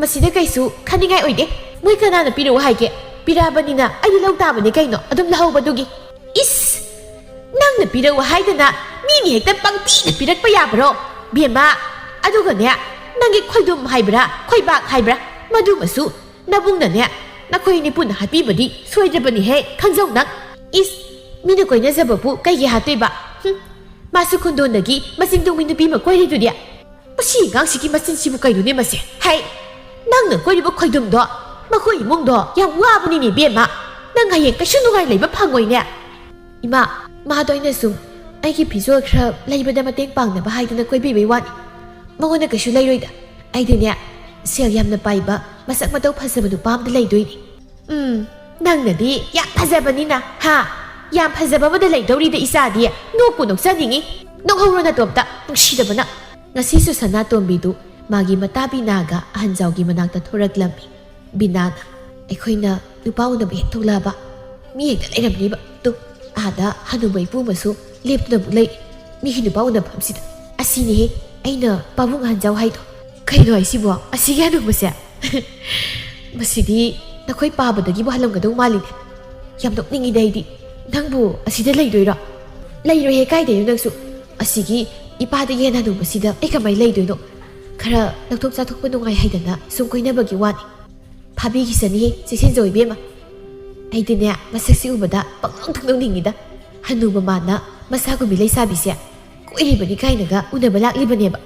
ꯃꯁꯤꯗ ꯀꯩꯁꯨ ꯈꯟꯅꯤꯡꯉꯥꯏ ꯑꯣꯏꯗꯦ ꯃꯣꯏ ꯀꯅꯥꯅ ꯄꯤꯔꯛꯎ ꯍꯥꯏꯒꯦ ꯄꯤꯔꯛꯑꯕꯅꯤꯅ ꯑꯩꯗꯤ ꯂꯧ ꯇꯥꯕꯅꯤ ꯀꯩꯅꯣ ꯑꯗꯨꯝ ꯂꯧꯍꯧꯕꯗꯨꯒꯤ ꯏꯁ ꯅꯪꯅ ꯄꯤꯔꯛꯎ ꯍꯥꯏꯗꯅ ꯃꯤꯅ ꯍꯦꯛꯇ ꯄꯪꯄꯤꯗ ꯄꯤꯔꯛꯄ ꯌꯥꯕ꯭ꯔꯣ ꯕꯦꯝꯃ ꯑꯗꯨꯒꯅꯦ ꯅꯪꯒꯤ ꯈꯣꯏꯗꯨꯝ ꯍꯥꯏꯕ꯭ꯔꯥ ꯈꯣꯏꯕꯥꯛ ꯍꯥꯏꯕ꯭ꯔꯥ ꯃꯗꯨꯃꯁꯨ ꯅꯕꯨꯡꯅꯅꯦ ꯅꯈꯣꯏꯅꯤ ꯄꯨꯟꯅ ꯍꯥꯠꯄꯤꯕꯗꯤ ꯁꯣꯏꯗ꯭ꯔꯕꯅꯤꯍꯦ ꯈꯪꯖꯧ ꯅꯪ ꯏꯁ ꯃꯤꯅ ꯀꯣꯏꯅꯖꯕꯕꯨ ꯀꯩꯒꯤ ꯍꯥꯠꯇꯣꯏꯕ 마수 콘돈ꯗꯒꯤ ꯃꯆꯤꯟ ꯇꯨꯡꯃꯤ ꯅꯨꯄꯤ ꯑꯃ ꯀꯣꯏꯔꯤꯗꯨꯗꯤ ꯃꯁꯤ ꯑꯉꯥꯡꯁꯤꯒꯤ ꯃꯆꯤꯟꯁꯤꯕꯨ ꯀꯩꯅꯣꯅꯦ ꯃꯁꯦ ꯍꯩ ꯅꯪꯅ ꯀꯣꯏꯔꯤꯕ ꯈꯣꯏꯗꯨꯝꯗꯣ ꯃꯈꯣꯏ ꯏꯃꯨꯡꯗꯣ ꯌꯥꯝ ꯋꯥꯕꯅꯤꯅꯦ ꯕꯦꯝꯃ ꯅꯪ ꯍꯌꯦꯡ ꯀꯩꯁꯨ ꯅꯨꯡꯉꯥꯏ ꯂꯩꯕ ꯐꯪꯉꯣꯏꯅꯦ ꯏꯃꯥ ꯃꯥꯗꯣ ꯑꯩꯅ ꯁꯨꯝ ꯑꯩꯒꯤ ꯐꯤꯖꯣꯜ ꯈꯔ ꯂꯩꯕꯗ ꯃꯇꯦꯡ ꯄꯥꯡꯅꯕ ꯍꯥꯏꯗꯅ ꯀꯣꯏꯕꯤꯕꯩ ꯋꯥꯅꯤ ꯃꯉꯣꯟꯗ ꯀꯩꯁꯨ ꯂꯩꯔꯣꯏꯗ ꯑꯩꯗꯤꯅꯦ ꯁꯦꯜ ꯌꯥꯝꯅ ꯄꯥꯏꯕ ꯃꯁꯛ ꯃꯇꯧ ꯐꯖꯕ ꯅꯨꯄꯥ ꯑꯃꯗ ꯂꯩꯗꯣꯏꯅꯤ ꯅꯪꯅꯗꯤ ꯌꯥꯝ ꯐꯖꯕꯅꯤꯅ ꯍꯥ ꯌꯥꯝ ꯐꯖꯕ ꯑꯃꯗ ꯂꯩꯗꯧꯔꯤꯗ ꯏꯆꯥꯗꯤ ꯅꯣꯛꯄꯨ ꯅꯣꯛꯆꯅꯤꯡꯉꯤ ꯅꯣꯛꯍꯧꯔꯣ ꯅꯇꯣꯝꯇ ꯅꯨꯡꯁꯤꯗꯕꯅ ꯉꯁꯤꯁꯨ ꯁꯅꯥꯇꯣꯝꯕꯤꯗꯨ ꯃꯥꯒꯤ ꯃꯇꯥ ꯕꯤꯅꯥꯒ ꯑꯍꯟꯖꯥꯎꯒꯤ ꯃꯅꯥꯛꯇ ꯊꯣꯔꯛꯂꯝꯃꯤ ꯕꯤꯅꯥꯅ ꯑꯩꯈꯣꯏꯅ ꯅꯨꯄꯥ ꯎꯅꯕ ꯍꯦꯛ ꯊꯣꯛꯂꯛꯑꯕ ꯃꯤ ꯍꯦꯛꯇ ꯂꯩꯔꯝꯅꯤꯕ ꯇꯨ ꯑꯥꯗ ꯍꯅꯨꯕ ꯏꯄꯨꯃꯁꯨ ꯂꯦꯞꯇꯨꯅꯕꯨ ꯂꯩ ꯃꯤꯒꯤ ꯅꯨꯄꯥ ꯎꯅꯐꯝꯁꯤꯗ ꯑꯁꯤꯅꯤꯍꯦ ꯑꯩꯅ ꯄꯥꯕꯨꯡ ꯑꯍꯟꯖꯥꯎ ꯍꯥꯏꯗꯣ ꯀꯩꯅꯣ ꯍꯥꯏꯁꯤꯕꯣ ꯑꯁꯤꯒꯤ ꯍꯅꯨꯕꯁꯦ ꯃꯁꯤꯗꯤ ꯅꯈꯣꯏ ꯄꯥꯕꯗꯒꯤꯕꯨ ꯍꯜꯂꯝꯒꯗꯧ ꯃꯥꯜꯂꯤꯅꯦ ꯌꯥꯝ ꯅꯣꯛꯅꯤꯡꯉꯤꯗ ꯑꯩꯗꯤ ꯅꯪꯕꯨ ꯑꯁꯤꯗ ꯂꯩꯗꯣꯏꯔꯣ ꯂꯩꯔꯣꯏꯍꯦ ꯀꯥꯏꯗꯩꯅꯣ ꯅꯪꯁꯨ ꯑꯁꯤꯒꯤ ꯏꯄꯥꯗ ꯌꯦꯟ ꯍꯅꯨꯕꯁꯤꯗ ꯑꯩ ꯀꯃꯥꯏꯅ ꯂꯩꯗꯣꯏꯅꯣ ꯈꯔ ꯂꯧꯊꯣꯛ ꯆꯥꯊꯣꯛꯄ ꯅꯨꯡꯉꯥꯏ ꯍꯥꯏꯗꯅ ꯁꯨꯝ ꯀꯣꯏꯅꯕꯒꯤ ꯋꯥꯅꯤ ꯐꯥꯕꯤꯈꯤꯁꯅꯤꯍꯦ ꯆꯦꯛꯁꯤꯟꯖꯧ ꯏꯕꯦꯝꯃ ꯑꯩꯗꯤꯅꯦ ꯃꯁꯛꯁꯤ ꯎꯕꯗ ꯄꯪꯅꯣꯛꯅꯤꯡꯉꯤꯗ ꯍꯅꯨꯕ ꯃꯥꯅ ꯃꯁꯥꯒꯨꯝꯕꯤ ꯂꯩꯁꯥꯕꯤꯁꯦ ꯀꯣꯏꯔꯤꯕꯅꯤ ꯀꯥꯏꯅꯒ ꯎꯅꯕ ꯂꯥꯛꯂꯤꯕꯅꯦꯕ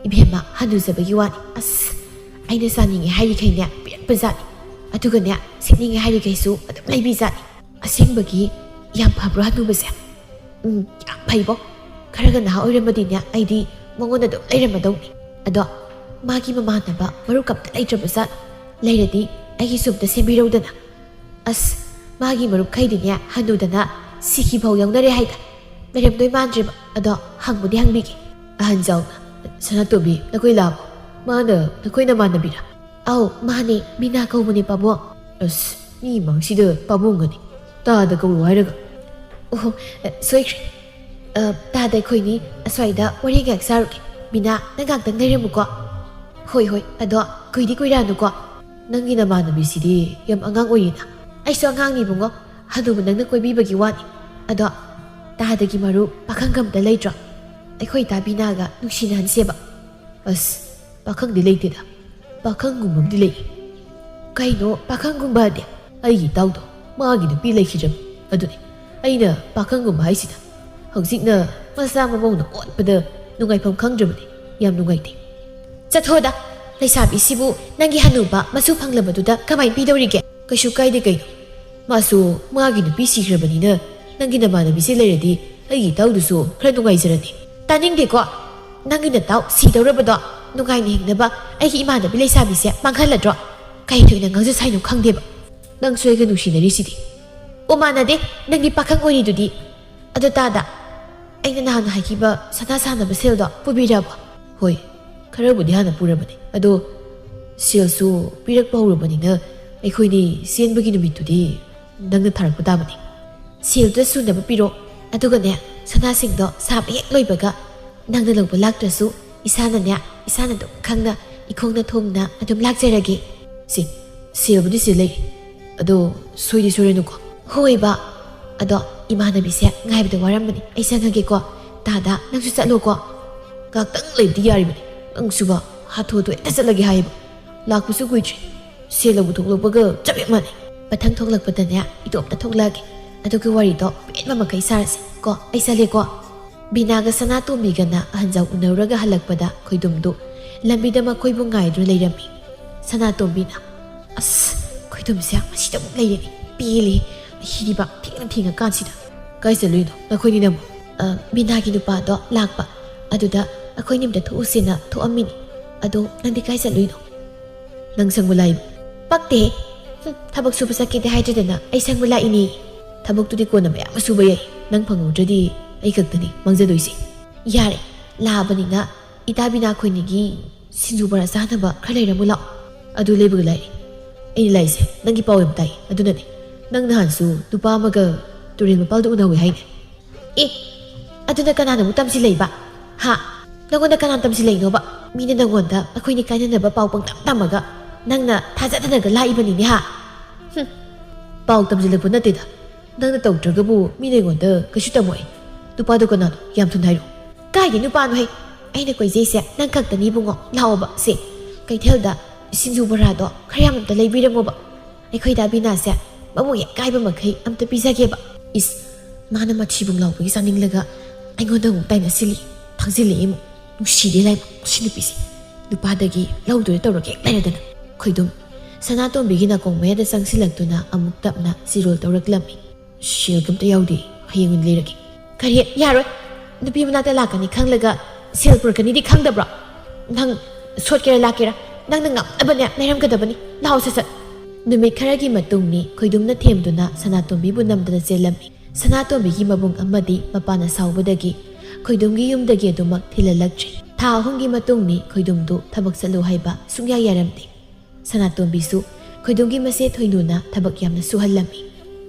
ꯏꯕꯦꯝꯃ ꯍꯅꯨꯖꯕꯒꯤ ꯋꯥꯅꯤ ꯑꯁ ꯑꯩꯅ ꯆꯥꯅꯤꯡꯉꯦ ꯍꯥꯏꯔꯤꯈꯩꯅꯦ ꯄꯤꯔꯛꯄꯖꯥꯠꯅꯤ ꯑꯗꯨꯒꯅꯦ ꯁꯦꯠꯅꯤꯡꯉꯦ ꯍꯥꯏꯔꯤꯈꯩꯁꯨ ꯑꯗꯨꯝ ꯂꯩꯕꯤꯖꯥꯠꯅꯤ ꯑꯁꯦꯡꯕꯒꯤ ꯌꯥꯝ ꯐꯕ꯭ꯔꯣ ꯍꯅꯨꯕꯁꯦ ꯌꯥꯝ ꯐꯩꯕꯣ ꯈꯔꯒ ꯅꯍꯥ ꯑꯣꯏꯔꯝꯃꯗꯤꯅꯦ ꯑꯩꯗꯤ ꯃꯉꯣꯟꯗ ꯑꯗꯨꯝ ꯂꯩꯔꯝꯃꯗꯧꯅꯤ ꯑꯗꯣ 마기 ꯃꯃꯥꯟꯅꯕ ꯃꯔꯨꯞ ꯀꯞꯇ ꯂꯩꯇ꯭ꯔꯕꯖꯥꯠ ꯂꯩꯔꯗꯤ ꯑꯩꯒꯤꯁꯨ ꯑꯝꯇ ꯁꯦꯝꯕꯤꯔꯧꯗꯅ ꯑꯁ 마기 ꯃꯔꯨꯞꯈꯩꯗꯤꯅꯦ ꯍꯟꯅꯨꯗꯅ ꯁꯤꯈꯤꯐꯥꯎ ꯌꯥꯎꯅꯔꯦ ꯍꯥꯏꯗ ꯂꯩꯔꯝꯗꯣꯏ ꯃꯥꯟꯗ꯭ꯔꯦꯕ ꯑꯗꯣ ꯍꯪꯕꯨꯗꯤ ꯍꯪꯕꯤꯒꯦ ꯑꯍꯟꯖꯥꯎꯅ ꯁꯅꯥꯇꯣꯝꯕꯤ ꯅꯈꯣꯏ ꯂꯥꯛꯑꯕꯣ ꯃꯥꯅ ꯅꯈꯣꯏ ꯅꯃꯥꯟꯅꯕꯤꯔꯥ ꯑꯧ ꯃꯥꯅꯦ ꯕꯤꯅꯥ ꯀꯧꯕꯅꯦ ꯄꯥꯕꯨꯡ ꯑꯁ ꯃꯤ ꯃꯥꯡꯁꯤꯗ ꯄꯥꯕꯨꯡꯒꯅꯤ ꯇꯥꯗ ꯀꯧꯔꯨ ꯍꯥꯏꯔꯒ ꯑꯣ ꯁꯣꯏꯈ꯭ꯔꯦ ꯇꯥꯗ ꯑꯩꯈꯣꯏꯅꯤ ꯑꯁ꯭ꯋꯥꯏꯗ ꯋꯥꯔꯤ ꯉꯥꯏꯍꯥꯛ ꯁꯥꯔꯨꯒꯦ ꯕꯤꯅꯥ ꯅꯪ ꯉꯥꯛꯇꯪ ꯂꯩꯔꯝꯃꯨꯀꯣ ꯍꯣꯏ ꯑꯗꯣ ꯀꯨꯏꯗꯤ ꯀꯨꯏꯔꯛꯑꯅꯨꯀꯣ ꯅꯪꯒꯤ ꯅꯃꯥꯟꯅꯕꯤꯁꯤꯗꯤ ꯌꯥꯝ ꯑꯉꯥꯡ ꯑꯣꯏꯔꯤꯅ ꯑꯩꯁꯨ ꯑꯉꯥꯡꯅꯤ ꯏꯕꯨꯡꯉꯣ ꯍꯅꯨꯕ ꯅꯪꯅ ꯀꯣꯏꯕꯤꯕꯒꯤ ꯋꯥꯅꯤ ꯑꯗꯣ ꯇꯥꯗꯒꯤ ꯃꯔꯨꯞ ꯄꯥꯈꯪꯒ ꯑꯝꯇ ꯂꯩꯇ꯭ꯔꯣ ꯑꯩꯈꯣꯏ ꯇꯥ ꯕꯤꯅꯥꯒ ꯅꯨꯡꯁꯤꯅꯍꯟꯁꯦꯕ ꯑꯁ ꯄꯥꯈꯪꯗꯤ ꯂꯩꯇꯦꯗ ꯄꯥꯈꯪꯒꯨꯝꯕ ꯑꯃꯗꯤ ꯂꯩ ꯀꯩꯅꯣ ꯄꯥꯈꯪꯒꯨꯝꯕꯗꯤ ꯑꯩꯒꯤ ꯏꯇꯥꯎꯗꯣ ꯃꯥꯒꯤ ꯅꯨꯄꯤ ꯂꯩꯈꯤꯗ꯭ꯔꯕ ꯑꯗꯨꯅꯤ ꯑꯩꯅ ꯄꯥꯈꯪꯒꯨꯝꯕ ꯍꯥꯏꯁꯤꯗ ꯍꯧꯖꯤꯛꯅ ꯃꯆꯥ ꯃꯃꯧꯅ ꯑꯣꯠꯄꯗ ꯅꯨꯡꯉꯥꯏꯐꯝ ꯈꯪꯗ꯭ꯔꯕꯅꯤ ꯌꯥꯝ ꯅꯨꯡꯉꯥꯏꯇꯦ ꯆꯠꯊꯣꯗ ꯂꯩꯁꯥꯕꯤꯁꯤꯕꯨ ꯅꯪꯒꯤ ꯍꯅꯨꯕ ꯃꯁꯨ ꯐꯪꯂꯕꯗꯨꯗ ꯀꯃꯥꯏꯅ ꯄꯤꯗꯧꯔꯤꯒꯦ ꯀꯩꯁꯨ ꯀꯥꯏꯗꯦ ꯀꯩꯅꯣ ꯃꯥꯁꯨ ꯃꯥꯒꯤ ꯅꯨꯄꯤ ꯁꯤꯈ꯭ꯔꯕꯅꯤꯅ ꯅꯪꯒꯤ ꯅꯃꯥꯟꯅꯕꯤꯁꯦ ꯂꯩꯔꯗꯤ ꯑꯩꯒꯤ ꯏꯇꯥꯎꯗꯨꯁꯨ ꯈꯔ ꯅꯨꯡꯉꯥꯏꯖꯔꯅꯤ ꯇꯥꯅꯤꯡꯗꯦꯀꯣ ꯅꯪꯒꯤ ꯅꯇꯥꯎ ꯁꯤꯗꯧꯔꯕꯗꯣ ꯅꯨꯡꯉꯥꯏꯅ ꯍꯤꯡꯅꯕ ꯑꯩꯒꯤ ꯏꯃꯥꯟꯅꯕꯤ ꯂꯩꯁꯥꯕꯤꯁꯦ ꯃꯥꯡꯍꯜꯂꯗ꯭ꯔꯣ ꯀꯩ ꯊꯣꯏꯅ ꯉꯥꯡꯖ ꯁꯥꯏꯅꯣ ꯈꯪꯗꯦꯕ ꯅꯪꯁꯨ ꯑꯩꯒ ꯅꯨꯡꯁꯤꯅꯔꯤꯁꯤꯗꯤ ꯑꯣ ꯃꯥꯟꯅꯗꯦ ꯅꯪꯒꯤ ꯄꯥꯈꯪ ꯑꯣꯏꯔꯤꯗꯨꯗꯤ ꯑꯗꯣ ꯇꯥꯗ ꯑꯩꯅ ꯅꯍꯥꯟ ꯍꯥꯏꯈꯤꯕ ꯁꯅꯥ ꯁꯥꯟꯅꯕ ꯁꯦꯜꯗꯣ ꯄꯨꯕꯤꯔꯕꯣ ꯍꯣꯏ ꯈꯔꯕꯨꯗꯤ ꯍꯥꯟꯅ ꯄꯨꯔꯕꯅꯤ ꯑꯗꯣ ꯁꯦꯜꯁꯨ ꯄꯤꯔꯛꯄ ꯍꯧꯔꯕꯅꯤꯅ ꯑꯩꯈꯣꯏꯅꯤ ꯆꯦꯟꯕꯒꯤ ꯅꯨꯃꯤꯠꯇꯨꯗꯤ ꯅꯪꯅ ꯊꯥꯔꯛꯄ ꯇꯥꯕꯅꯤ ꯁꯦꯜꯗꯨ ꯁꯨꯅꯕ ꯄꯤꯔꯣ ꯑꯗꯨꯒꯅꯦ ꯁꯅꯥꯁꯤꯡꯗꯣ ꯁꯥꯕ ꯍꯦꯛ ꯂꯣꯏꯕꯒ ꯅꯪꯅ ꯂꯧꯕ ꯂꯥꯛꯇ꯭ꯔꯁꯨ ꯏꯁꯥꯅ ꯑꯗꯨꯝ ꯈꯪꯅ 이콩나 ꯊꯣꯡꯅ ꯑꯗꯨꯝ ꯂꯥꯛꯆꯔꯒꯦ ꯁꯦꯜꯕꯨꯗꯤ ꯁꯤ ꯂꯩ ꯑꯗꯣ ꯁꯣꯏꯗꯤ ꯁꯣꯏꯔꯅꯨꯀꯣ ꯍꯣꯏ ꯕꯥ ꯑꯗꯣ ꯏꯃꯥꯟꯅꯕꯤꯁꯦ ꯉꯥꯏꯕꯗ ꯋꯥꯔꯝꯕꯅꯤ ꯑꯩ ꯆꯪꯉꯒꯦꯀꯣ ꯇꯥꯗ ꯅꯪꯁꯨ ꯆꯠꯂꯣꯀꯣ ꯉꯥꯛꯇꯪ ꯂꯩꯕꯗꯤ ꯌꯥꯔꯤꯕꯅꯤ ꯅꯪꯁꯨꯕ ꯍꯥꯊꯨ ꯍꯥꯊꯨ ꯍꯦꯛꯇ ꯆꯠꯂꯒꯦ ꯍꯥꯏꯌꯦꯕ ꯂꯥꯛꯄꯁꯨ ꯀꯨꯏꯗ꯭ꯔꯤ ꯁꯦꯜ ꯂꯧꯕ ꯊꯣꯛꯂꯛꯄꯒ ꯆꯞ ꯍꯦꯛ ꯃꯥꯟꯅꯩ ꯃꯊꯪ ꯊꯣꯛꯂꯛꯄꯗꯅꯦ ꯏꯇꯣꯝꯇ ꯊꯣꯛꯂꯛꯑꯒꯦ ꯑꯗꯨꯒ ꯋꯥꯔꯤꯗꯣ ꯄꯦꯟꯕ ꯃꯈꯩ ꯁꯥꯔꯁꯦ ꯀꯣ ꯑꯩ ꯆꯠꯂꯦꯀꯣ ꯕꯤꯅꯥꯒ ꯁꯅꯥꯇꯣꯝꯕꯤꯒꯅ ꯑꯍꯟꯖꯥꯎ ꯎꯅꯔꯨꯔꯒ ꯍꯜꯂꯛꯄꯗ ꯈꯣꯏꯗꯨꯝꯗꯨ ꯂꯝꯕꯤꯗ ꯃꯈꯣꯏꯕꯨ ꯉꯥꯏꯗꯨꯅ ꯂꯩꯔꯝꯃꯤ ꯁꯅꯥꯇꯣꯝꯕꯤꯅ ꯑꯁ ꯈꯣꯏꯗꯨꯝꯁꯦ ꯃꯁꯤꯗ ꯑꯃꯨꯛ ꯂꯩꯔꯅꯤ ꯄꯦꯜꯂꯤ ꯍꯤꯔꯤꯕ ꯊꯦꯡꯉꯀꯥꯟꯁꯤꯗ ꯀꯥꯏ ꯆꯠꯂꯨꯏꯅꯣ ꯅꯈꯣꯏꯅꯤꯅ ꯑꯃꯨꯛ ꯕꯤꯅꯥꯒꯤ ꯅꯨꯄꯥꯗꯣ ꯂꯥꯛꯄ ꯑꯗꯨꯗ ꯑꯩꯈꯣꯏꯅꯤꯝꯇ ꯊꯣꯛꯎꯁꯦꯅ ꯊꯣꯛꯑꯝꯃꯤꯅꯤ ꯑꯗꯣ ꯅꯪꯗꯤ ꯀꯥꯏ ꯆꯠꯂꯨꯏꯅꯣ ꯅꯪ ꯁꯪꯕ ꯂꯥꯛꯏꯕ ꯄꯛꯇꯦ ꯊꯕꯛ ꯁꯨꯕ ꯆꯠꯀꯦꯗꯤ ꯍꯥꯏꯗ꯭ꯔꯗꯅ ꯑꯩ ꯁꯪꯕ ꯂꯥꯛꯏꯅꯤ ꯊꯕꯛꯇꯨꯗꯤ ꯀꯣꯟꯅ ꯃꯌꯥꯝ ꯑꯃ ꯁꯨꯕ ꯌꯥꯏ ꯅꯪ ꯐꯪꯍꯧꯗ꯭ꯔꯗꯤ ꯑꯩ ꯈꯛꯇꯅꯤ ꯃꯥꯡꯖꯗꯣꯏꯁꯦ ꯌꯥꯔꯦ ꯂꯥꯛꯑꯕꯅꯤꯅ ꯏꯇꯥ ꯕꯤꯅꯥ ꯈꯣꯏꯅꯤꯒꯤ ꯁꯤꯡꯖꯨ ꯕꯣꯔꯥ ꯆꯥꯅꯕ ꯈꯔ ꯂꯩꯔꯝꯃꯨ ꯂꯥꯛꯑꯣ ꯑꯗꯨ ꯂꯩꯕꯒ ꯂꯥꯛꯏ ꯑꯩꯅ ꯂꯥꯛꯏꯁꯦ ꯅꯪꯒꯤ ꯄꯥꯎ ꯌꯥꯝ ꯇꯥꯏ ꯑꯗꯨꯅꯅꯦ ꯅꯪ ꯅꯍꯥꯟꯁꯨ ꯅꯨꯄꯥ ꯑꯃꯒ ꯇꯨꯔꯦꯜ ꯃꯄꯥꯜꯗ ꯎꯅꯍꯧꯏ ꯍꯥꯏꯅꯦ ꯑꯦ ꯑꯗꯨꯅ ꯀꯅꯥꯅꯕꯨ ꯇꯝꯁꯤꯜꯂꯛꯏꯕ ꯍꯥ ꯅꯪꯉꯣꯟꯗ ꯀꯅꯥ ꯇꯝꯁꯤꯜꯂꯛꯏꯅꯣꯕ ꯃꯤꯅ ꯅꯪꯉꯣꯟꯗ ꯑꯩꯈꯣꯏꯅꯤ ꯀꯥꯏꯅꯅꯕ ꯄꯥꯎ ꯄꯪꯇꯝ ꯇꯝꯃꯒ ꯅꯪꯅ ꯊꯥꯖꯗꯅꯒ ꯂꯥꯛꯏꯕꯅꯤꯅꯦ ꯍꯥ ꯄꯥꯎ ꯇꯝꯁꯤꯜꯂꯛꯄ ꯅꯠꯇꯦꯗ ꯅꯪꯅ ꯇꯧꯗ꯭ꯔꯒꯕꯨ ꯃꯤꯅ ꯑꯩꯉꯣꯟꯗ ꯀꯩꯁꯨ ꯇꯝꯃꯣꯏ ꯅꯨꯄꯥꯗꯣ ꯀꯅꯥꯅꯣ ꯌꯥꯝ ꯊꯨꯅ ꯍꯥꯏꯔꯛꯑꯣ ꯀꯥꯏꯗꯩ ꯅꯨꯄꯥꯅꯣꯍꯦ ꯑꯩꯅ ꯀꯣꯏꯖꯩꯁꯦ ꯅꯪ ꯈꯛꯇꯅꯤ ꯏꯕꯨꯡꯉꯣ ꯂꯥꯛꯑꯣꯕ ꯁꯦ ꯀꯩꯊꯦꯜꯗ ꯁꯤꯡꯖꯨ ꯕꯣꯔꯥꯗꯣ ꯈꯔ ꯌꯥꯝ ꯑꯝꯇ ꯂꯩꯕꯤꯔꯝꯃꯣꯕ ꯑꯩꯈꯣꯏꯗ ꯕꯤꯅꯥꯁꯦ ꯃꯕꯨꯛ ꯍꯦꯛ ꯀꯥꯏꯕ ꯃꯈꯩ ꯑꯝꯇ ꯄꯤꯖꯒꯦꯕ ꯏꯁ ꯃꯥꯅ ꯃꯊꯤꯕꯨꯡ ꯂꯥꯎꯕꯒꯤ ꯆꯥꯅꯤꯡꯂꯒ ꯑꯩꯉꯣꯟꯗ ꯑꯃꯨꯛ ꯇꯥꯏꯅꯁꯤꯜꯂꯤ ꯊꯥꯡꯖꯤꯜꯂꯛꯏ ꯑꯃꯨꯛ ꯅꯨꯡꯁꯤꯗꯦ ꯂꯥꯏꯕ ꯁꯤ ꯅꯨꯄꯤꯁꯦ ꯅꯨꯄꯥꯗꯒꯤ ꯂꯧꯗꯣꯏ ꯇꯧꯔꯒ ꯍꯦꯛ ꯂꯩꯔꯗꯅ ꯈꯣꯏꯗꯨꯝ ꯁꯅꯥꯇꯣꯝꯕꯤꯒꯤ ꯅꯥꯀꯣꯡ ꯃꯌꯥꯗ ꯆꯪꯁꯤꯜꯂꯛꯇꯨꯅ ꯑꯃꯨꯛ ꯇꯞꯅ ꯆꯤꯔꯣꯜ ꯇꯧꯔꯛꯂꯝꯃꯤ ꯁꯦꯜꯒ ꯑꯝꯇ ꯌꯥꯎꯗꯦ ꯍꯌꯦꯡ ꯑꯣꯏꯅ ꯂꯩꯔꯒꯦ ꯀꯔꯤ ꯌꯥꯔꯣꯏ ꯅꯨꯄꯤ ꯃꯅꯥꯛꯇ ꯂꯥꯛꯀꯅꯤ ꯈꯪꯂꯒ ꯁꯦꯜ ꯄꯨꯔꯛꯀꯅꯤꯗꯤ ꯈꯪꯗꯕ꯭ꯔꯣ ꯅꯪ ꯁꯣꯠꯀꯦꯔꯥ ꯂꯥꯛꯀꯦꯔꯥ ꯅꯪꯅ ꯉꯝꯅꯕꯅꯦ ꯂꯩꯔꯝꯒꯗꯕꯅꯤ ꯂꯥꯛꯑꯣ ꯁꯠ ꯅꯨꯃꯤꯠ ꯈꯔꯒꯤ ꯃꯇꯨꯡꯅꯤ ꯈꯣꯏꯗꯨꯝꯅ ꯊꯦꯝꯗꯨꯅ ꯁꯅꯥꯇꯣꯝꯕꯤꯕꯨ ꯅꯝꯗꯅ ꯆꯦꯜꯂꯝꯃꯤ ꯁꯅꯥꯇꯣꯝꯕꯤꯒꯤ ꯃꯕꯨꯡ ꯑꯃꯗꯤ ꯃꯄꯥꯅ ꯁꯥꯎꯕꯗꯒꯤ ꯈꯣꯏꯗꯨꯝꯒꯤ ꯌꯨꯝꯗꯒꯤ ꯑꯗꯨꯃꯛ ꯊꯤꯜꯍꯜꯂꯛꯇ꯭ꯔꯤ ꯊꯥ 3ꯒꯤ ꯃꯇꯨꯡꯅꯤ ꯈꯣꯏꯗꯨꯝꯗꯨ ꯊꯕꯛ ꯆꯠꯂꯨ ꯍꯥꯏꯕ ꯁꯨꯡꯌꯥ ꯌꯥꯔꯝꯗꯦ ꯁꯅꯥꯇꯣꯝꯕꯤꯁꯨ ꯈꯣꯏꯗꯨꯝꯒꯤ ꯃꯆꯦ ꯊꯣꯏꯅꯨꯅ ꯊꯕꯛ ꯌꯥꯝꯅ ꯁꯨꯍꯜꯂꯝꯃꯤ